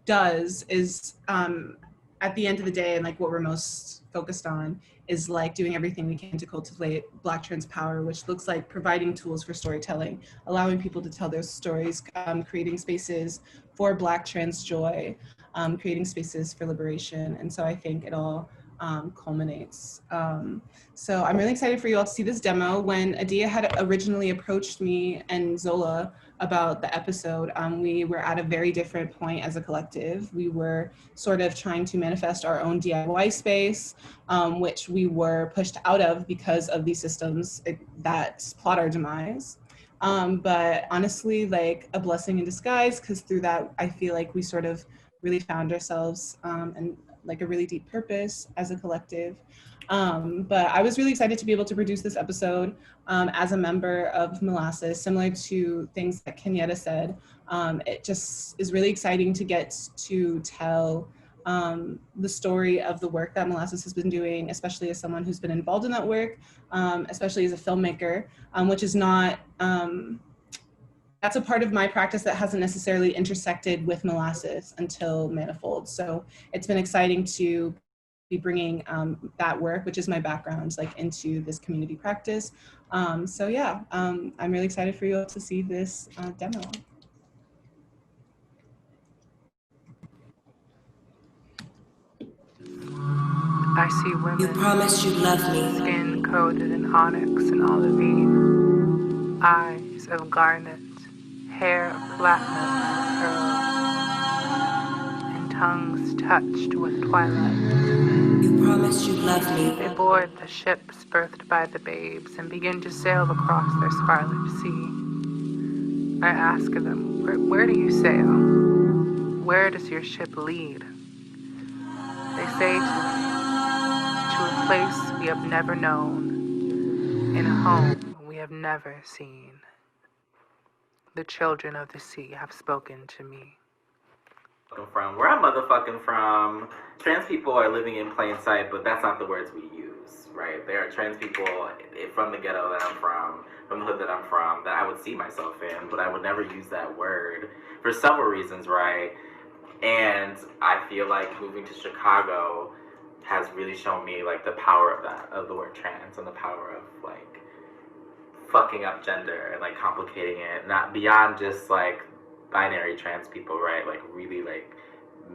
does is at the end of the day, and like what we're most focused on is like doing everything we can to cultivate Black trans power, which looks like providing tools for storytelling, allowing people to tell their stories, creating spaces for Black trans joy, creating spaces for liberation. And so I think it all culminates. So I'm really excited for you all to see this demo. When Adia had originally approached me and Zola about the episode, we were at a very different point as a collective. We were sort of trying to manifest our own DIY space, which we were pushed out of because of these systems that plot our demise. But honestly, like a blessing in disguise, because through that, I feel like we sort of really found ourselves and like a really deep purpose as a collective. But I was really excited to be able to produce this episode as a member of Molasses, similar to things that Kenyatta said. It just is really exciting to get to tell the story of the work that Molasses has been doing, especially as someone who's been involved in that work, especially as a filmmaker, which is not, that's a part of my practice that hasn't necessarily intersected with Molasses until Manifold. So it's been exciting to be bringing that work, which is my background, like into this community practice. So yeah, I'm really excited for you all to see this demo. I see women. You promised you'd love me. Skin coated in onyx and olivine, eyes of garnet, hair of platinum and pearl, and tongues touched with twilight. You promised you'd love me. They board the ships birthed by the babes and begin to sail across their scarlet sea. I ask them, where do you sail? Where does your ship lead? They say to a place we have never known, in a home we have never seen. The children of the sea have spoken to me. From where I'm motherfucking from, trans people are living in plain sight, but that's not the words we use, right? There are trans people from the ghetto that I'm from the hood that I'm from, that I would see myself in, but I would never use that word for several reasons, right? And I feel like moving to Chicago has really shown me like the power of that, of the word trans, and the power of like fucking up gender and like complicating it, not beyond just like binary trans people, right? Like really like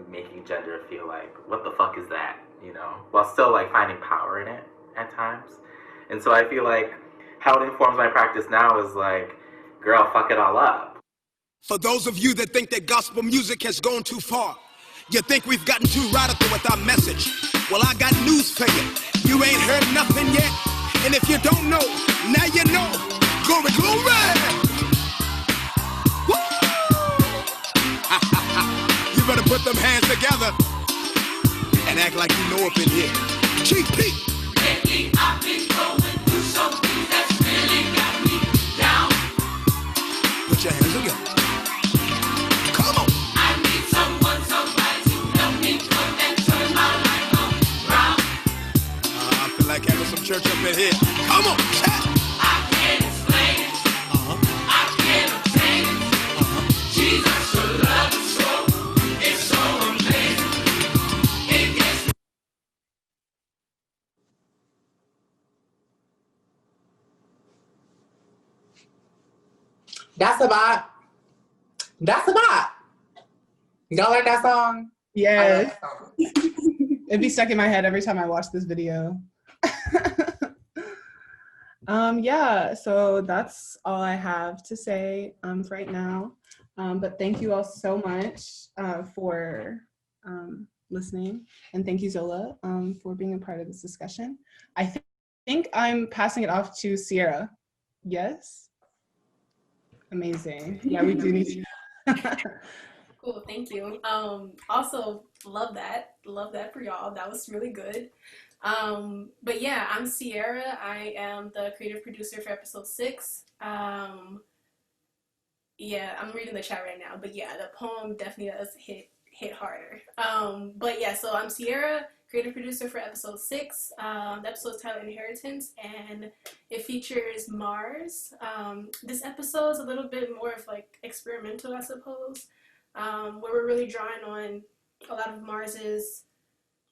making gender feel like, what the fuck is that, you know? While still like finding power in it at times. And so I feel like how it informs my practice now is like, girl, fuck it all up. For those of you that think that gospel music has gone too far, you think we've gotten too radical with our message. Well, I got news for you. You ain't heard nothing yet. And if you don't know, now you know. Glory, glory! Woo! You better put them hands together and act like you know up in here. GP! Lately, I've been going through something that's really got me down. Put your hands together. Come on! I need somebody to help me come and turn my life around. I feel like having some church up in here. Come on, chat! I can't explain it. I can't obtain it. Jesus, your love is so, it's so amazing. It gets That's a bop. That's a bop. Y'all like that song? Yes. It'd be stuck in my head every time I watch this video. Yeah, so that's all I have to say for right now. But thank you all so much for listening. And thank you, Zola, for being a part of this discussion. I think I'm passing it off to Sierra. Yes? Amazing. Yeah, we do need to. Cool, thank you. Also, love that for y'all. That was really good. But yeah, I'm Sierra. I am the creative producer for episode 6. Yeah, I'm reading the chat right now, but yeah, the poem definitely does hit harder. But yeah, so I'm Sierra, creative producer for episode 6. The episode's titled Inheritance, and it features Mars. This episode is a little bit more of like experimental, I suppose, where we're really drawing on a lot of Mars's,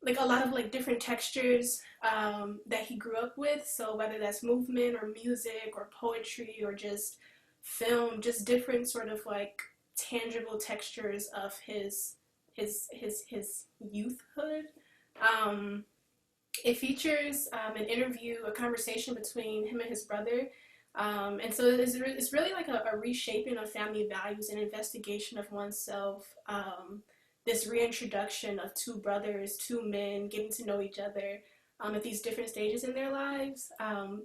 like a lot of like different textures that he grew up with. So whether that's movement or music or poetry or just film, just different sort of like tangible textures of his youthhood. It features an interview, a conversation between him and his brother. And so it's really like a reshaping of family values and investigation of oneself. This reintroduction of two brothers, two men getting to know each other at these different stages in their lives.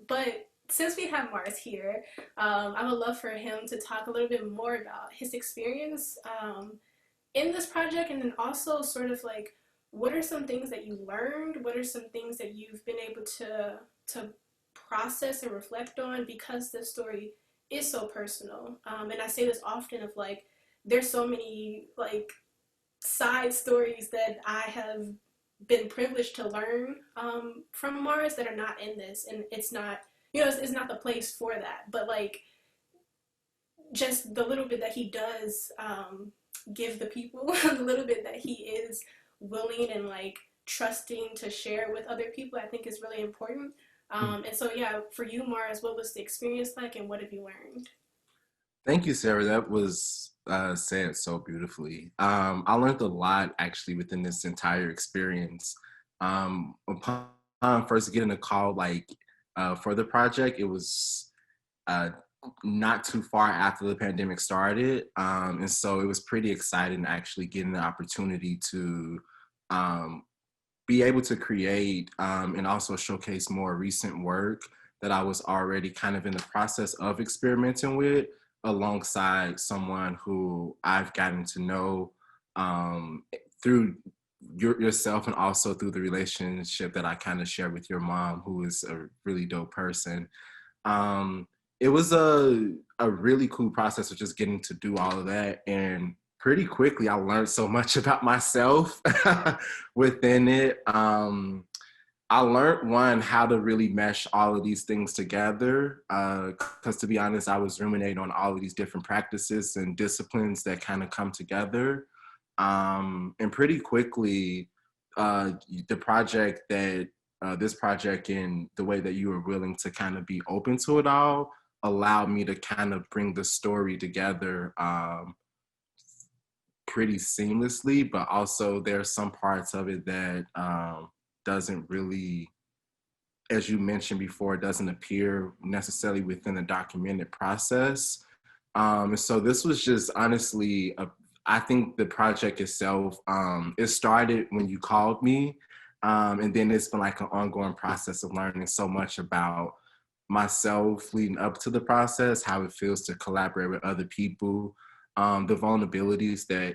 But since we have Mars here, I would love for him to talk a little bit more about his experience in this project, and then also sort of like what are some things that you learned? What are some things that you've been able to process and reflect on, because the story is so personal? And I say this often of like, there's so many like side stories that I have been privileged to learn from Mars that are not in this, and it's not, you know, it's not the place for that. But like, just the little bit that he does give the people, the little bit that he is willing and like trusting to share with other people, I think is really important. And so, yeah, for you, Mars, what was the experience like, and what have you learned? Thank you, Sarah. That was said so beautifully. I learned a lot actually within this entire experience. Upon first getting a call like for the project, it was not too far after the pandemic started. And so it was pretty exciting actually getting the opportunity to be able to create and also showcase more recent work that I was already kind of in the process of experimenting with, alongside someone who I've gotten to know through yourself, and also through the relationship that I kind of share with your mom, who is a really dope person. It was a really cool process of just getting to do all of that. And pretty quickly, I learned so much about myself within it. I learned, one, how to really mesh all of these things together. Because to be honest, I was ruminating on all of these different practices and disciplines that kind of come together. And pretty quickly, the project that, this project and the way that you were willing to kind of be open to it all allowed me to kind of bring the story together pretty seamlessly, but also there are some parts of it that doesn't really, as you mentioned before, doesn't appear necessarily within the documented process. So this was just honestly, I think the project itself, it started when you called me, and then it's been like an ongoing process of learning so much about myself leading up to the process, how it feels to collaborate with other people, the vulnerabilities that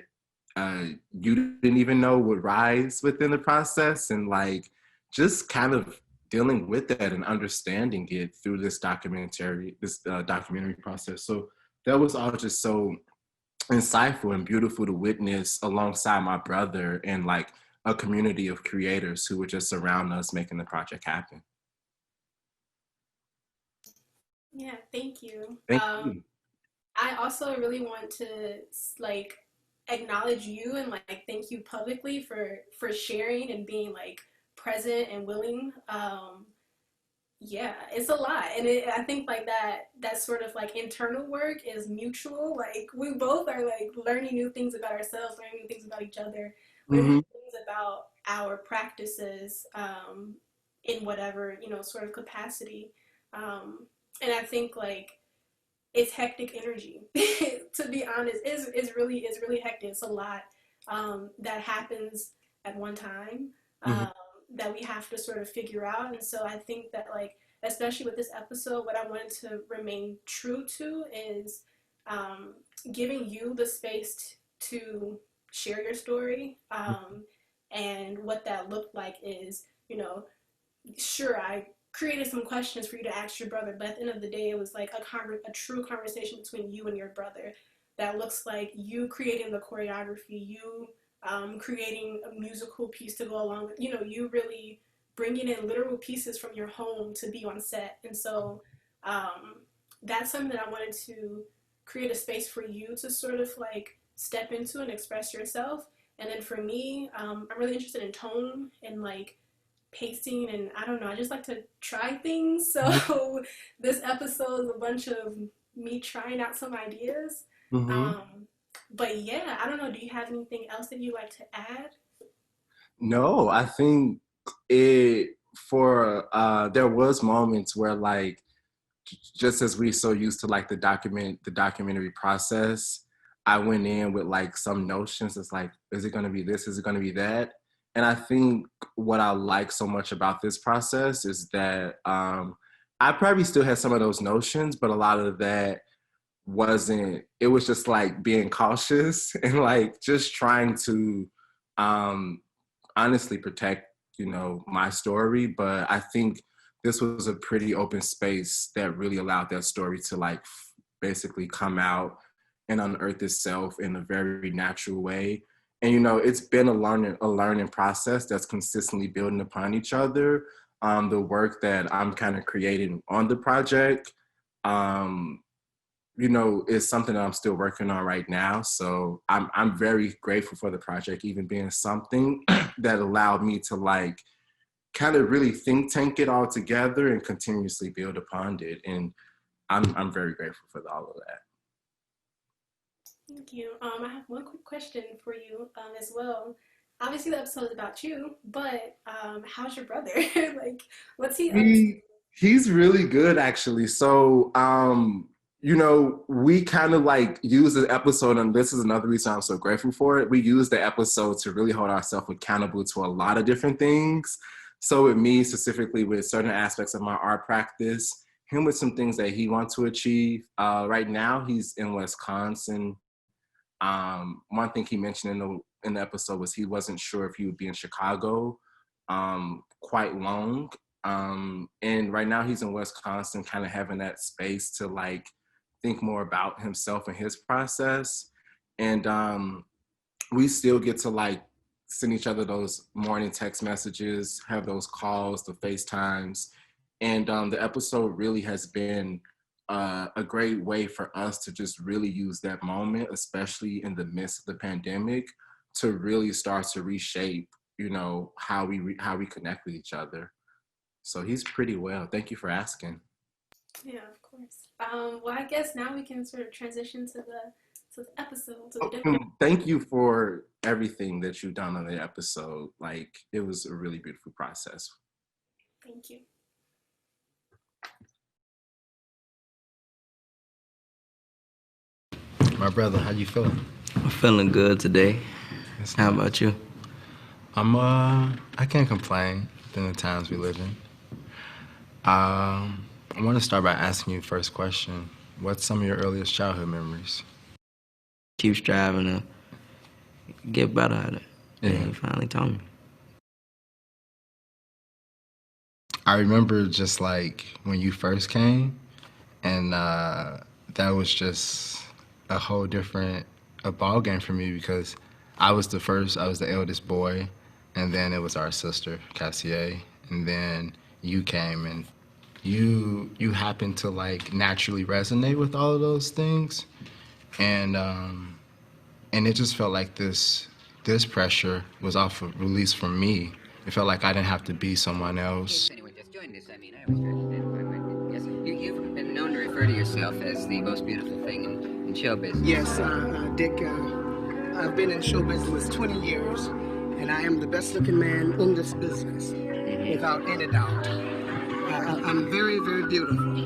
you didn't even know would rise within the process, and like just kind of dealing with that and understanding it through this documentary process. So that was all just so insightful and beautiful to witness alongside my brother and like a community of creators who were just around us making the project happen. Yeah, thank you. Thank you. I also really want to like acknowledge you and like thank you publicly for sharing and being like present and willing. Yeah, it's a lot, and I think like that sort of like internal work is mutual. Like we both are like learning new things about ourselves, learning new things about each other, learning things about our practices in whatever, you know, sort of capacity. And I think like it's hectic energy. To be honest, it's really hectic. It's a lot that happens at one time that we have to sort of figure out. And so I think that like, especially with this episode, what I wanted to remain true to is giving you the space to share your story. And what that looked like is, you know, sure, I created some questions for you to ask your brother, but at the end of the day, it was like a true conversation between you and your brother that looks like you creating the choreography, you creating a musical piece to go along with, you know, you really bringing in literal pieces from your home to be on set. And so that's something that I wanted to create a space for you to sort of like step into and express yourself. And then for me, I'm really interested in tone and like pacing, and I don't know, I just like to try things. So this episode is a bunch of me trying out some ideas. But yeah, I don't know, do you have anything else that you'd like to add? No, I think there was moments where like, just as we're so used to like the documentary process, I went in with like some notions. It's like, is it going to be this? Is it going to be that? And I think what I like so much about this process is that I probably still had some of those notions, but a lot of that it was just like being cautious and like just trying to honestly protect, you know, my story. But I think this was a pretty open space that really allowed that story to like basically come out and unearth itself in a very natural way. And you know, it's been a learning process that's consistently building upon each other. The work that I'm kind of creating on the project, you know, is something that I'm still working on right now. So I'm very grateful for the project even being something that allowed me to like kind of really think tank it all together and continuously build upon it. And I'm very grateful for all of that. Thank you. I have one quick question for you as well. Obviously, the episode is about you, but how's your brother? Like, what's he up to? He's really good, actually. So, you know, we kind of like use the episode, and this is another reason I'm so grateful for it. We use the episode to really hold ourselves accountable to a lot of different things. So with me specifically, with certain aspects of my art practice, him with some things that he wants to achieve. Right now, he's in Wisconsin. One thing he mentioned in the episode was he wasn't sure if he would be in Chicago quite long. And right now he's in Wisconsin, kind of having that space to like think more about himself and his process. And we still get to like send each other those morning text messages, have those calls, the FaceTimes. And the episode really has been a great way for us to just really use that moment, especially in the midst of the pandemic, to really start to reshape, you know, how we connect with each other. So he's pretty well. Thank you for asking. Yeah, of course. Well, I guess now we can sort of transition to the episode. To the different. Thank you for everything that you've done on the episode. Like, it was a really beautiful process. Thank you. My brother, how you feeling? I'm feeling good today. How about you? I can't complain in the times we live in. I want to start by asking you the first question. What's some of your earliest childhood memories? Keep striving to get better at it. Yeah. And he finally told me. I remember just like when you first came, and that was just a whole different ball game for me because I was the eldest boy, and then it was our sister, Cassier, and then you came, and you happened to like naturally resonate with all of those things, and it just felt like this pressure was off of release from me. It felt like I didn't have to be someone else. Anyone just joined us, I mean, I was yes. You've been known to refer to yourself as the most beautiful thing in show business. Yes, Dick, I've been in show business 20 years, and I am the best looking man in this business, without any doubt. I'm very, very beautiful.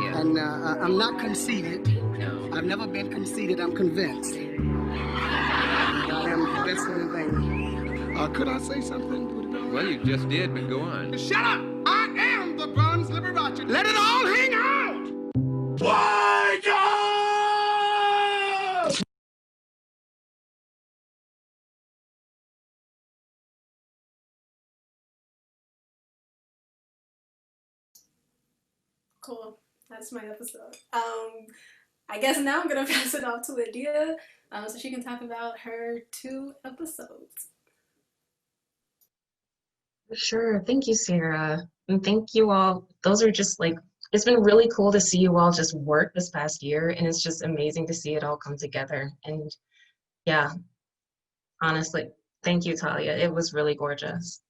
Yeah. And I'm not conceited. No. I've never been conceited, I'm convinced. I am the best looking thing. Could I say something? Well, you just did, but go on. Shut up! I am the bronze Liberace. Let it all hang out! Wake up! Cool. That's my episode. I guess now I'm gonna pass it off to Adia, so she can talk about her 2 episodes. Sure. Thank you, Sarah. And thank you all. Those are just like, it's been really cool to see you all just work this past year. And it's just amazing to see it all come together. And yeah, honestly, thank you, Talia. It was really gorgeous.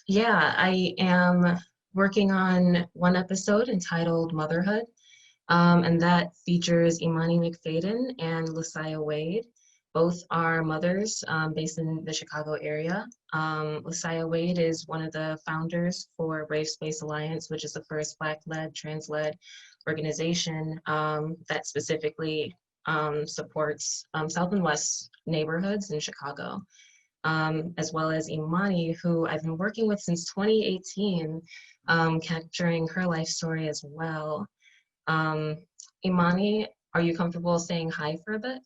Yeah, I am working on one episode entitled Motherhood. And that features Imani McFadden and Lucia Wade. Both are mothers based in the Chicago area. Lucia Wade is one of the founders for Brave Space Alliance, which is the first Black-led, trans-led organization that specifically supports South and West neighborhoods in Chicago, as well as Imani, who I've been working with since 2018, capturing her life story as well. Imani, are you comfortable saying hi for a bit?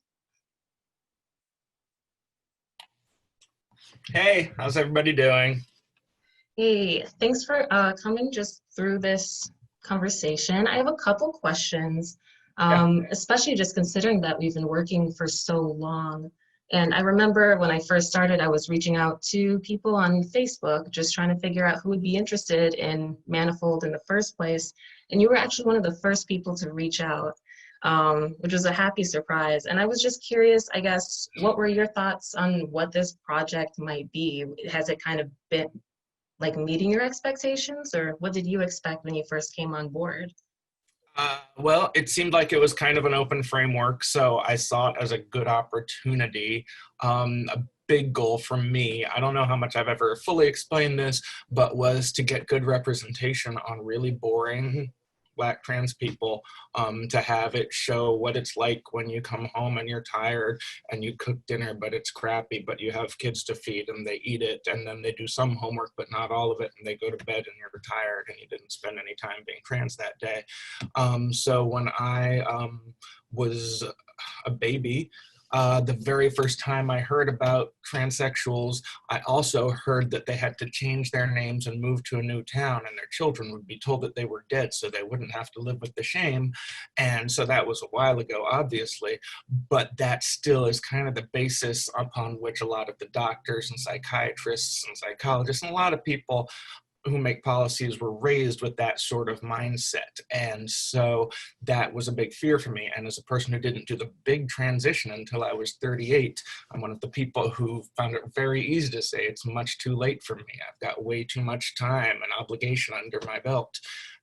Hey, how's everybody doing? Hey, thanks for coming just through this conversation. I have a couple questions, especially just considering that we've been working for so long. And I remember when I first started, I was reaching out to people on Facebook, just trying to figure out who would be interested in Manifold in the first place. And you were actually one of the first people to reach out, which was a happy surprise. And I was just curious, I guess, what were your thoughts on what this project might be? Has it kind of been like meeting your expectations, or what did you expect when you first came on board? Well, it seemed like it was kind of an open framework, so I saw it as a good opportunity. A big goal from me, I don't know how much I've ever fully explained this, but was to get good representation on really boring Black trans people, to have it show what it's like when you come home and you're tired and you cook dinner but it's crappy, but you have kids to feed and they eat it and then they do some homework but not all of it, and they go to bed and you're tired and you didn't spend any time being trans that day. So when I was a baby, the very first time I heard about transsexuals, I also heard that they had to change their names and move to a new town, and their children would be told that they were dead so they wouldn't have to live with the shame. And so that was a while ago, obviously, but that still is kind of the basis upon which a lot of the doctors and psychiatrists and psychologists and a lot of people who make policies were raised with that sort of mindset. And so that was a big fear for me. And as a person who didn't do the big transition until I was 38, I'm one of the people who found it very easy to say it's much too late for me. I've got way too much time and obligation under my belt.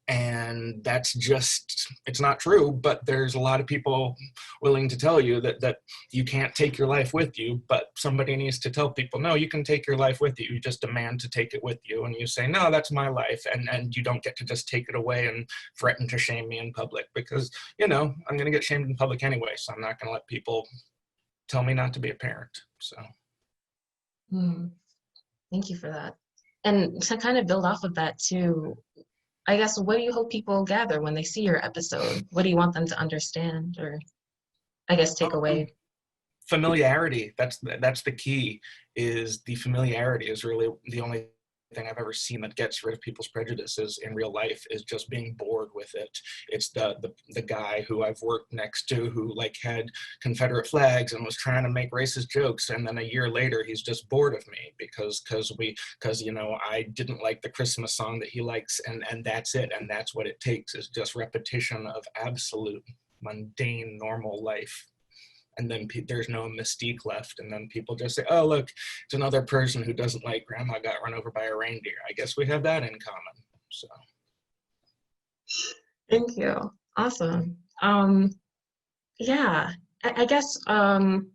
And that's just, it's not true, but there's a lot of people willing to tell you that you can't take your life with you, but somebody needs to tell people, no, you can take your life with you. You just demand to take it with you. And you say, no, that's my life. And you don't get to just take it away and threaten to shame me in public because, you know, I'm going to get shamed in public anyway. So I'm not going to let people tell me not to be a parent. So. Thank you for that. And to kind of build off of that too, I guess, what do you hope people gather when they see your episode? What do you want them to understand, or I guess take away? Familiarity, that's the key. Is the familiarity is really the only thing I've ever seen that gets rid of people's prejudices in real life, is just being bored with it. It's the guy who I've worked next to who like had Confederate flags and was trying to make racist jokes, and then a year later he's just bored of me because you know, I didn't like the Christmas song that he likes, and that's it. And that's what it takes, is just repetition of absolute mundane normal life. And then there's no mystique left, and then people just say, oh, look, it's another person who doesn't like grandma got run over by a reindeer. I guess we have that in common. So Thank you. Awesome. Yeah, I guess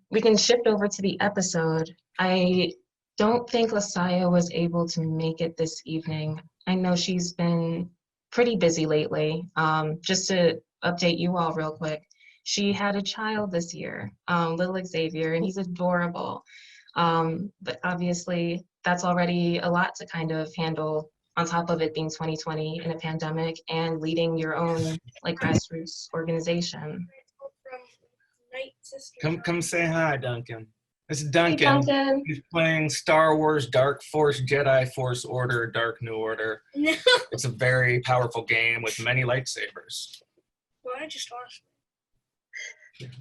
we can shift over to the episode. I don't think Lasaya was able to make it this evening. I know she's been pretty busy lately. Just to update you all real quick, she had a child this year, little Xavier, and he's adorable. But obviously, that's already a lot to kind of handle, on top of it being 2020 in a pandemic and leading your own like grassroots organization. come say hi, Duncan. This is Duncan. Hey, Duncan. He's playing Star Wars Dark Force Jedi Force Order Dark New Order. No. It's a very powerful game with many lightsabers. Well, I just lost.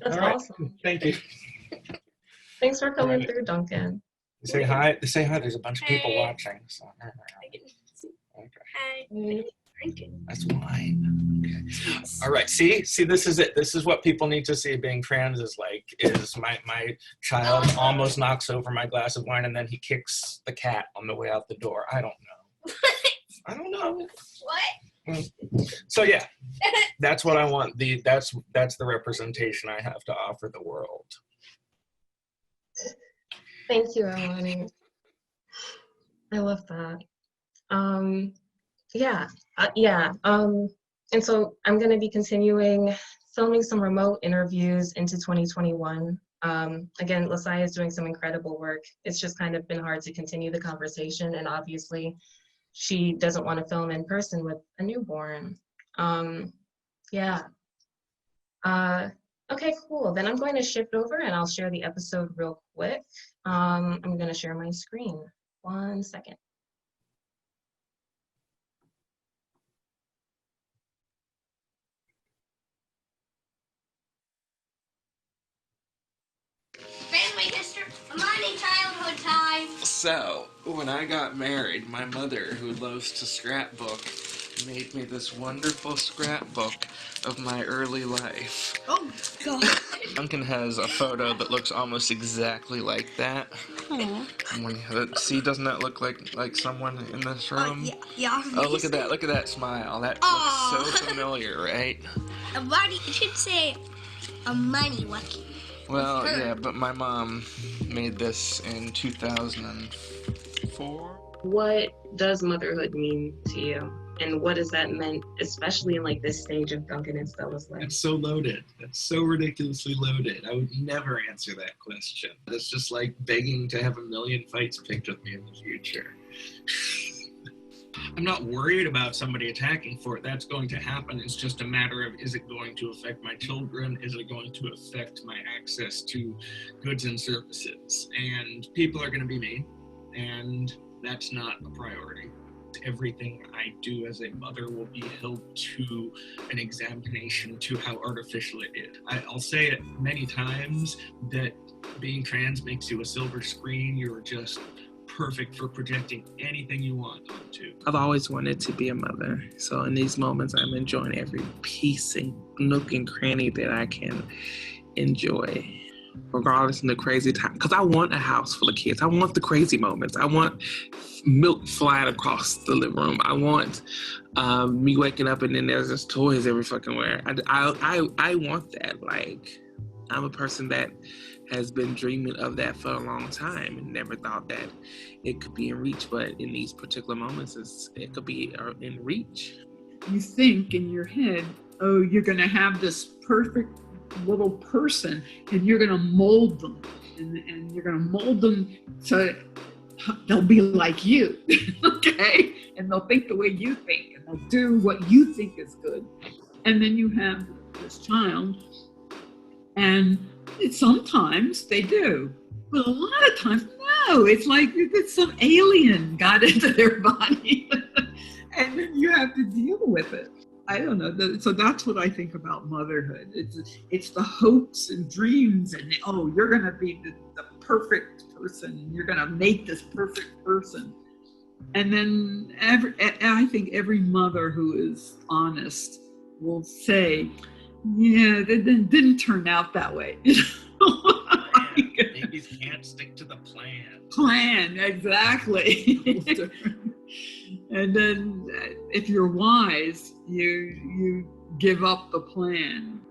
That's All right. awesome. Thank you. Thanks for coming through, Duncan. Say hi. Say hi. There's a bunch of people watching. So. Hi. That's wine. Okay. All right. See, this is it. This is what people need to see being trans is like. Is my child almost knocks over my glass of wine and then he kicks the cat on the way out the door. I don't know. I don't know. What? So yeah, that's what I want. That's the representation I have to offer the world. Thank you, Eleni. I love that. And so I'm going to be continuing filming some remote interviews into 2021. Again, Lasaya is doing some incredible work. It's just kind of been hard to continue the conversation, and obviously she doesn't want to film in person with a newborn. Okay, Okay, cool. Then I'm going to shift over and I'll share the episode real quick. I'm going to share my screen. 1 second. Family history, money, childhood time. So, when I got married, my mother, who loves to scrapbook, made me this wonderful scrapbook of my early life. Oh, God. Duncan has a photo that looks almost exactly like that. See, doesn't that look like someone in this room? Yeah. Oh, look at that! Look at that smile. That Aw. looks so familiar, right? A money, it should say a money lucky. Well, yeah, but my mom made this in 2004. What does motherhood mean to you? And what has that meant, especially in like this stage of Duncan and Stella's life? It's so loaded. It's so ridiculously loaded. I would never answer that question. It's just like begging to have a million fights picked with me in the future. I'm not worried about somebody attacking for it. That's going to happen. It's just a matter of, is it going to affect my children? Is it going to affect my access to goods and services? And people are going to be mean, and that's not a priority. Everything I do as a mother will be held to an examination to how artificial it is. I'll say it many times that being trans makes you a silver screen. You're just perfect for projecting anything you want onto. I've always wanted to be a mother. So in these moments, I'm enjoying every piece and nook and cranny that I can enjoy, regardless of the crazy time. Because I want a house full of kids. I want the crazy moments. I want milk flying across the living room. I want me waking up and then there's just toys every fucking where. I want that. Like, I'm a person that has been dreaming of that for a long time and never thought that it could be in reach, but in these particular moments, it could be in reach. You think in your head, oh, you're gonna have this perfect little person and you're gonna mold them and you're gonna mold them so they'll be like you, okay? And they'll think the way you think and they'll do what you think is good. And then you have this child and sometimes they do, but a lot of times, no, it's like some alien got into their body and then you have to deal with it. I don't know. So that's what I think about motherhood. It's the hopes and dreams and, oh, you're going to be the perfect person. You're going to make this perfect person. And then I think every mother who is honest will say, yeah, that didn't turn out that way. Babies can't stick to the plan. Exactly. And then if you're wise, you give up the plan.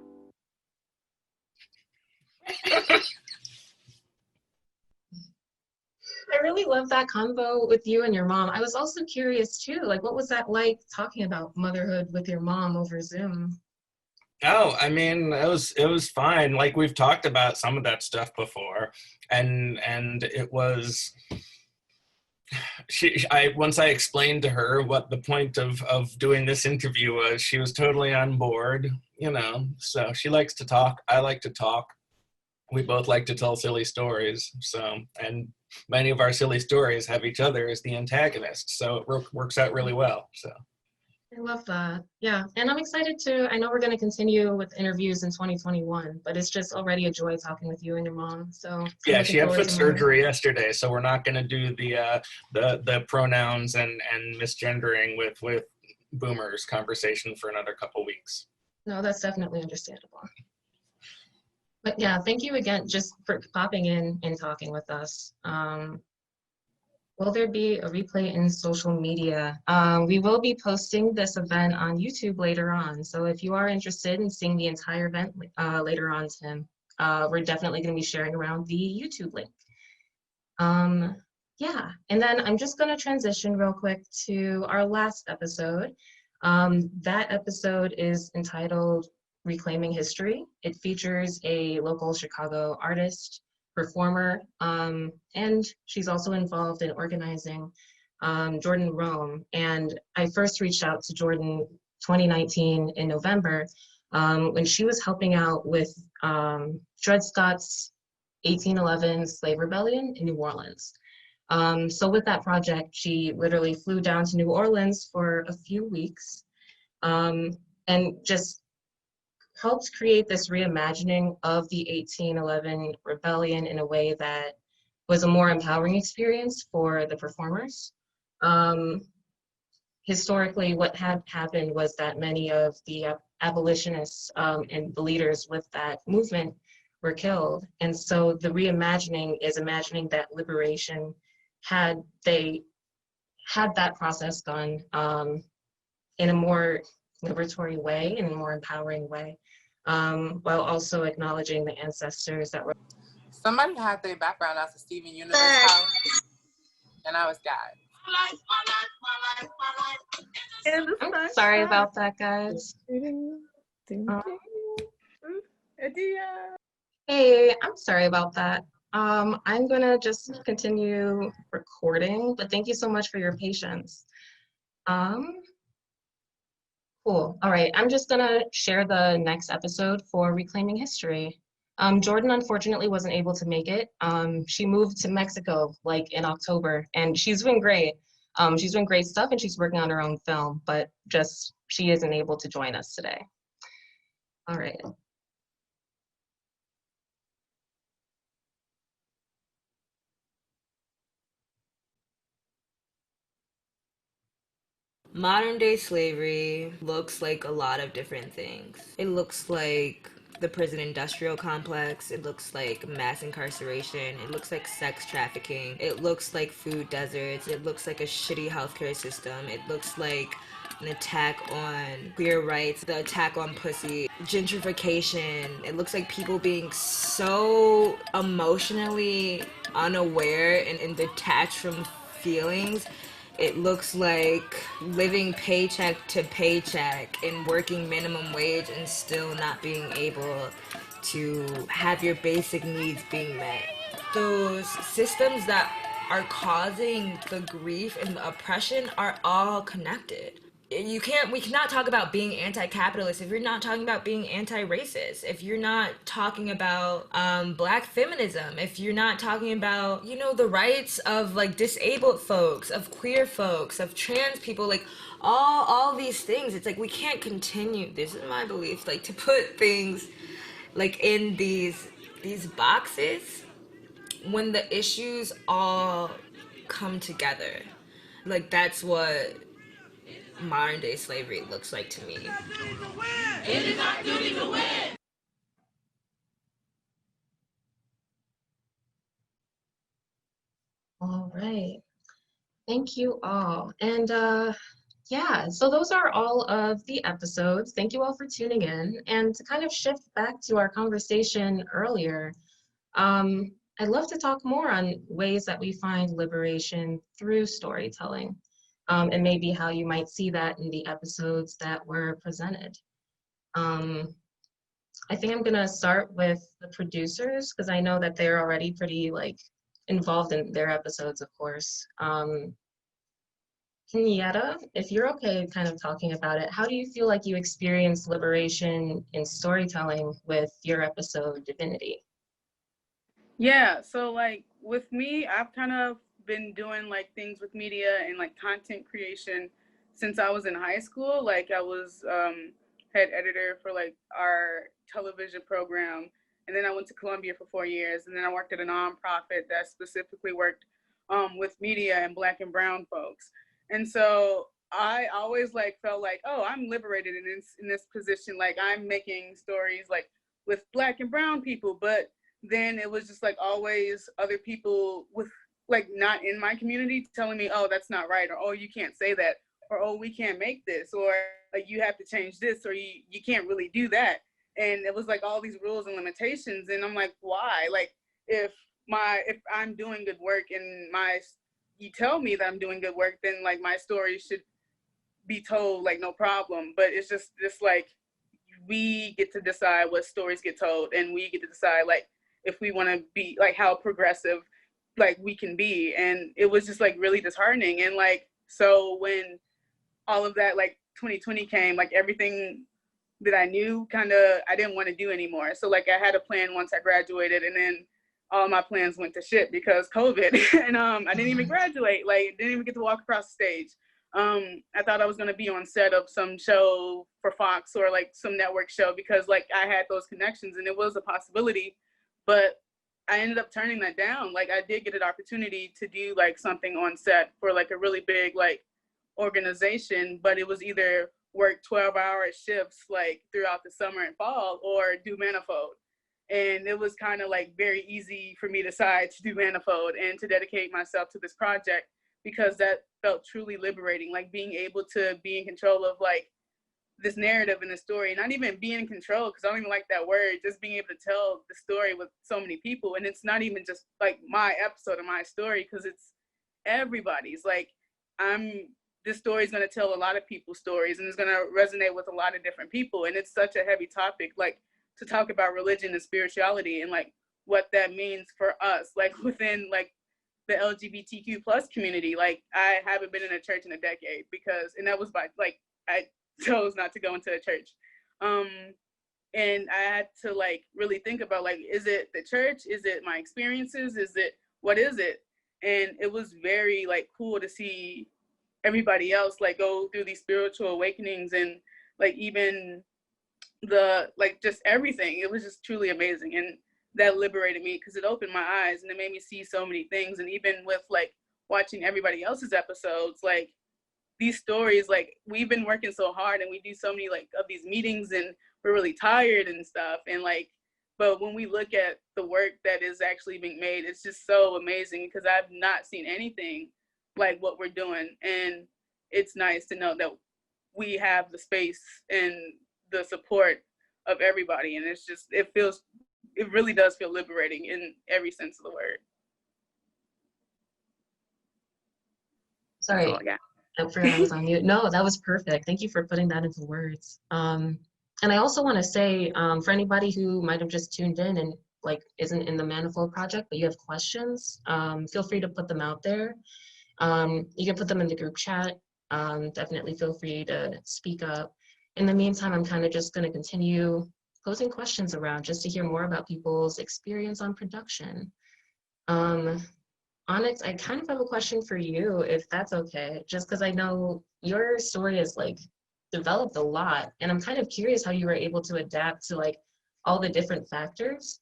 I really love that convo with you and your mom. I was also curious too, like what was that like talking about motherhood with your mom over Zoom? Oh, I mean, it was fine. Like, we've talked about some of that stuff before, and it was. Once I explained to her what the point of doing this interview was, she was totally on board. You know, so she likes to talk. I like to talk. We both like to tell silly stories. So, and many of our silly stories have each other as the antagonist. So it works out really well. So. I love that. Yeah. And I'm excited I know we're going to continue with interviews in 2021, but it's just already a joy talking with you and your mom. So yeah, she had foot surgery yesterday, so we're not going to do the pronouns and misgendering with boomers conversation for another couple weeks. No, that's definitely understandable. But yeah, thank you again just for popping in and talking with us. Will there be a replay in social media? We will be posting this event on YouTube later on. So if you are interested in seeing the entire event later on, Tim, we're definitely going to be sharing around the YouTube link. Yeah, and then I'm just going to transition real quick to our last episode. That episode is entitled Reclaiming History. It features a local Chicago artist, performer, and she's also involved in organizing, Jordan Rome. And I first reached out to Jordan 2019 in November when she was helping out with Dred Scott's 1811 slave rebellion in New Orleans. So with that project, she literally flew down to New Orleans for a few weeks and just helped create this reimagining of the 1811 rebellion in a way that was a more empowering experience for the performers. Historically, what had happened was that many of the abolitionists and the leaders with that movement were killed. And so the reimagining is imagining that liberation, had they had that process done in a more liberatory way, in a more empowering way, while also acknowledging the ancestors that were. Somebody had their background as a Steven Universe house, and I was God. I'm sorry about that, guys. Hey, I'm sorry about that. I'm gonna just continue recording, but thank you so much for your patience. Cool. All right, I'm just gonna share the next episode for Reclaiming History. Jordan unfortunately wasn't able to make it. She moved to Mexico like in October, and she's doing great. She's doing great stuff, and she's working on her own film, but just she isn't able to join us today. All right. Modern day slavery looks like a lot of different things. It looks like the prison industrial complex. It looks like mass incarceration. It looks like sex trafficking. It looks like food deserts. It looks like a shitty healthcare system. It looks like an attack on queer rights, the attack on pussy, gentrification. It looks like people being so emotionally unaware and detached from feelings. It looks like living paycheck to paycheck and working minimum wage and still not being able to have your basic needs being met. Those systems that are causing the grief and the oppression are all connected. We cannot talk about being anti-capitalist if you're not talking about being anti-racist, if you're not talking about black feminism, if you're not talking about, the rights of like disabled folks, of queer folks, of trans people, like all these things. It's like we can't continue, this is my belief, like to put things like in these boxes when the issues all come together. Like that's what modern day slavery looks like to me. It is our duty to win. All right. Thank you all. And yeah, so those are all of the episodes. Thank you all for tuning in. And to kind of shift back to our conversation earlier, I'd love to talk more on ways that we find liberation through storytelling, and maybe how you might see that in the episodes that were presented. I think I'm gonna start with the producers because I know that they're already pretty like involved in their episodes, of course. Kenyatta, if you're okay kind of talking about it, how do you feel like you experienced liberation in storytelling with your episode Divinity? Yeah, so like with me, I've kind of been doing like things with media and like content creation since I was in high school. Like I was head editor for like our television program, and then I went to Columbia for 4 years, and then I worked at a nonprofit that specifically worked with media and Black and brown folks. And so I always like felt like, oh, I'm liberated in this position. Like I'm making stories like with Black and brown people, but then it was just like always other people with like not in my community telling me, oh, that's not right, or oh, you can't say that, or oh, we can't make this, or like you have to change this, or you can't really do that. And it was like all these rules and limitations, and I'm like, why? Like if I'm doing good work and you tell me that I'm doing good work, then like my story should be told like no problem. But it's just like we get to decide what stories get told, and we get to decide like if we want to be like how progressive like we can be. And it was just like really disheartening. And like so when all of that like 2020 came, like everything that I knew I didn't want to do anymore. So like I had a plan once I graduated, and then all my plans went to shit because COVID. And I didn't even graduate, like didn't even get to walk across the stage. I thought I was gonna be on set of some show for Fox or like some network show because like I had those connections and it was a possibility, but I ended up turning that down. Like I did get an opportunity to do like something on set for like a really big like organization, but it was either work 12-hour shifts like throughout the summer and fall or do Manifold. And it was kind of like very easy for me to decide to do Manifold and to dedicate myself to this project because that felt truly liberating, like being able to be in control of like this narrative and the story, not even being in control, because I don't even like that word, just being able to tell the story with so many people. And it's not even just like my episode or my story, because it's everybody's. Like this story is going to tell a lot of people's stories and it's going to resonate with a lot of different people. And it's such a heavy topic, like to talk about religion and spirituality and like what that means for us, like within like the LGBTQ plus community. Like I haven't been in a church in a decade and that was by like, I chose not to go into a church. And I had to like really think about like, is it the church? Is it my experiences? What is it? And it was very like cool to see everybody else like go through these spiritual awakenings and like even like just everything. It was just truly amazing. And that liberated me because it opened my eyes and it made me see so many things. And even with like watching everybody else's episodes, like these stories, like we've been working so hard and we do so many like of these meetings and we're really tired and stuff. And like, but when we look at the work that is actually being made, it's just so amazing because I've not seen anything like what we're doing. And it's nice to know that we have the space and the support of everybody. And it's just, it really does feel liberating in every sense of the word. Sorry, Oh, yeah. I forgot I was on mute. No, that was perfect. Thank you for putting that into words. And I also want to say, for anybody who might have just tuned in and like isn't in the Manifold project, but you have questions, feel free to put them out there. You can put them in the group chat. Definitely feel free to speak up. In the meantime, I'm kind of just going to continue posing questions around just to hear more about people's experience on production. Onyx, I kind of have a question for you, if that's okay, just because I know your story is like developed a lot, and I'm kind of curious how you were able to adapt to like all the different factors.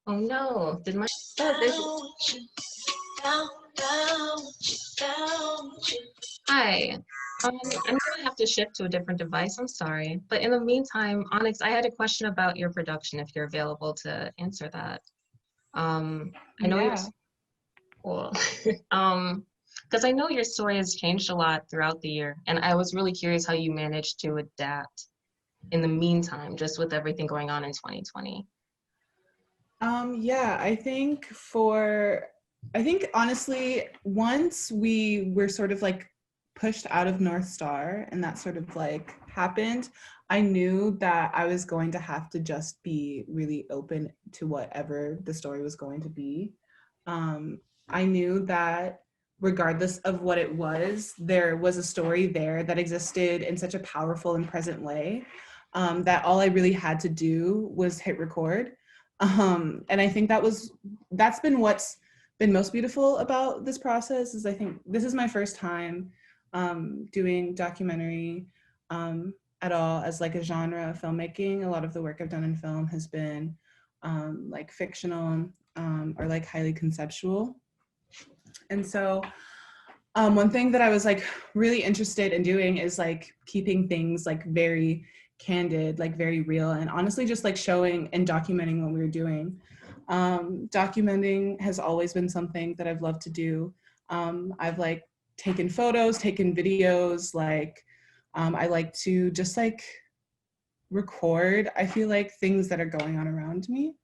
Oh no, did my Hi. I'm gonna have to shift to a different device. I'm sorry. But in the meantime, Onyx, I had a question about your production, if you're available to answer that. I know you're cool. Because I know your story has changed a lot throughout the year, and I was really curious how you managed to adapt in the meantime, just with everything going on in 2020. Yeah, I think honestly, once we were sort of like pushed out of North Star and that sort of like happened, I knew that I was going to have to just be really open to whatever the story was going to be. I knew that regardless of what it was, there was a story there that existed in such a powerful and present way that all I really had to do was hit record. And I think that's been what's been most beautiful about this process. Is I think this is my first time doing documentary at all as like a genre of filmmaking. A lot of the work I've done in film has been like fictional or like highly conceptual. And so one thing that I was like really interested in doing is like keeping things like very candid, like very real, and honestly just like showing and documenting what we were doing. Documenting has always been something that I've loved to do. I've like taken photos, taken videos, like I like to just like record, I feel like, things that are going on around me.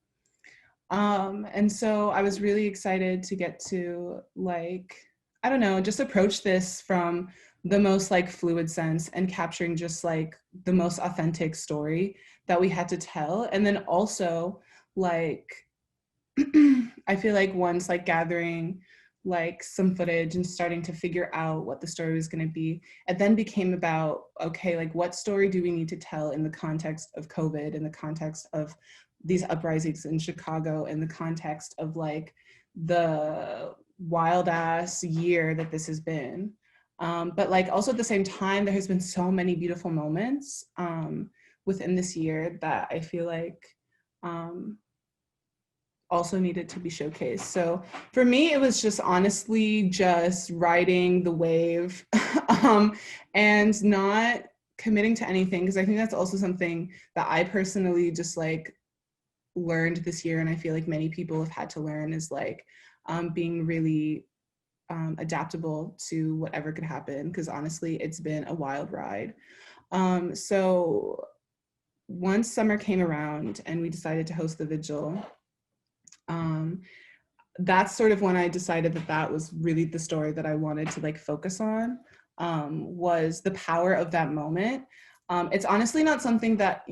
And so I was really excited to get to like, I don't know, just approach this from the most like fluid sense and capturing just like the most authentic story that we had to tell. And then also like, I feel like once like gathering like some footage and starting to figure out what the story was going to be, it then became about, okay, like what story do we need to tell in the context of COVID, in the context of these uprisings in Chicago, in the context of like the wild ass year that this has been. But like also at the same time, there has been so many beautiful moments within this year that I feel like also needed to be showcased. So for me, it was just honestly just riding the wave and not committing to anything, because I think that's also something that I personally just like learned this year, and I feel like many people have had to learn, is like being really adaptable to whatever could happen, because honestly, it's been a wild ride. So once summer came around and we decided to host the vigil, that's sort of when I decided that that was really the story that I wanted to like focus on, was the power of that moment. It's honestly not something that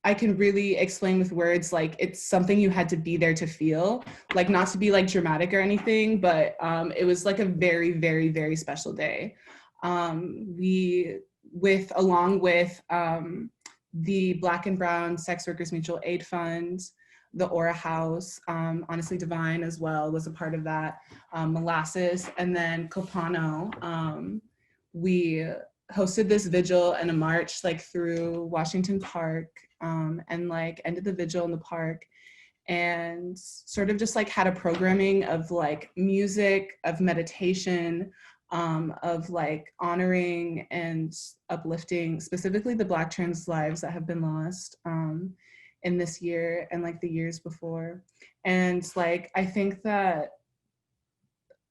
I can really explain with words. Like it's something you had to be there to feel, like not to be like dramatic or anything, but it was like a very, very, very special day. Along with the Black and Brown Sex Workers Mutual Aid Fund, the Aura House, Honestly Divine as well was a part of that, Molasses, and then Copano. We hosted this vigil and a march like through Washington Park, and like ended the vigil in the park, and sort of just like had a programming of like music, of meditation, of like honoring and uplifting specifically the Black trans lives that have been lost in this year and like the years before. And like I think that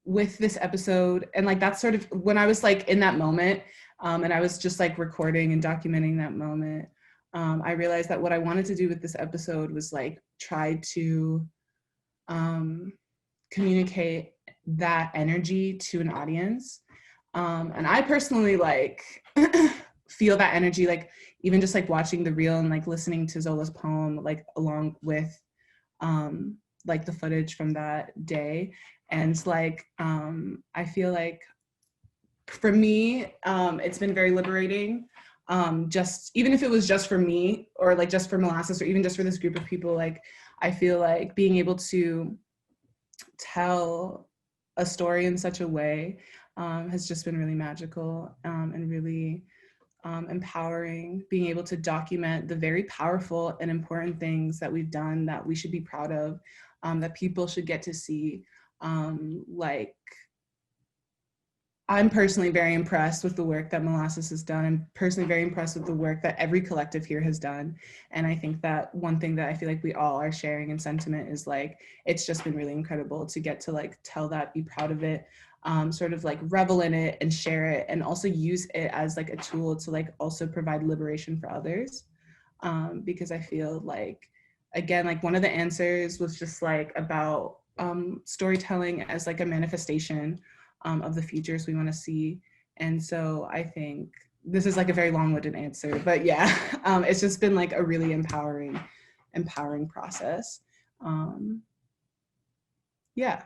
with this episode, and like that's sort of when I was like in that moment, and I was just like recording and documenting that moment, I realized that what I wanted to do with this episode was like try to communicate that energy to an audience. And I personally like feel that energy, like even just like watching the reel and like listening to Zola's poem, like along with like the footage from that day. And like, I feel like for me, it's been very liberating. Just even if it was just for me or like just for Molasses or even just for this group of people, like I feel like being able to tell a story in such a way has just been really magical, and really empowering, being able to document the very powerful and important things that we've done that we should be proud of, that people should get to see. Like, I'm personally very impressed with the work that Molasses has done. I'm personally very impressed with the work that every collective here has done. And I think that one thing that I feel like we all are sharing in sentiment is like, it's just been really incredible to get to like tell that, be proud of it, sort of like revel in it and share it, and also use it as like a tool to like also provide liberation for others. Because I feel like, again, like one of the answers was just like about storytelling as like a manifestation of the futures we want to see. And so I think this is like a very long-winded answer, but yeah, it's just been like a really empowering process. Yeah.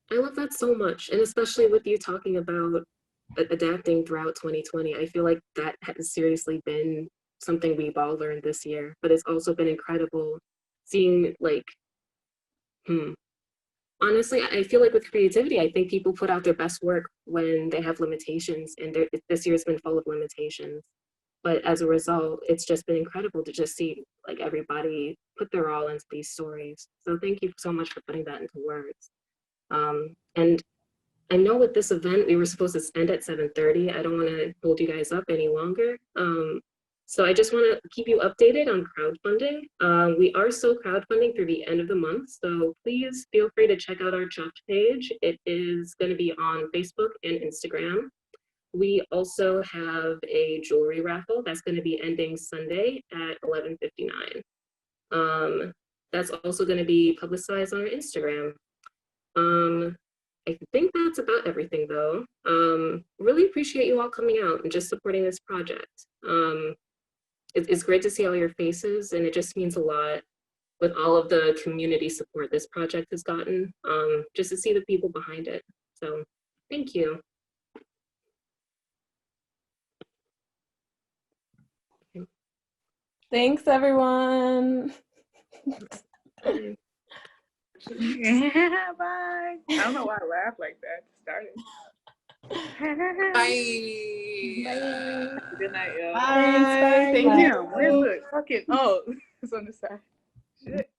I love that so much. And especially with you talking about adapting throughout 2020, I feel like that has seriously been something we've all learned this year, but it's also been incredible seeing like, honestly, I feel like with creativity, I think people put out their best work when they have limitations, and this year's been full of limitations. But as a result, it's just been incredible to just see like everybody put their all into these stories. So thank you so much for putting that into words. And I know with this event, we were supposed to end at 7:30. I don't want to hold you guys up any longer. So I just want to keep you updated on crowdfunding. We are still crowdfunding through the end of the month, so please feel free to check out our Chuffed page. It is going to be on Facebook and Instagram. We also have a jewelry raffle that's going to be ending Sunday at 11:59. That's also going to be publicized on our Instagram. I think that's about everything though. Really appreciate you all coming out and just supporting this project. It's great to see all your faces, and it just means a lot with all of the community support this project has gotten, just to see the people behind it. So thank you. Thanks, everyone. Yeah, bye. I don't know why I laughed like that. Started. Bye. Good night, y'all. Thanks, bye. Damn, where's the fucking? Oh, it's on the side. Shit.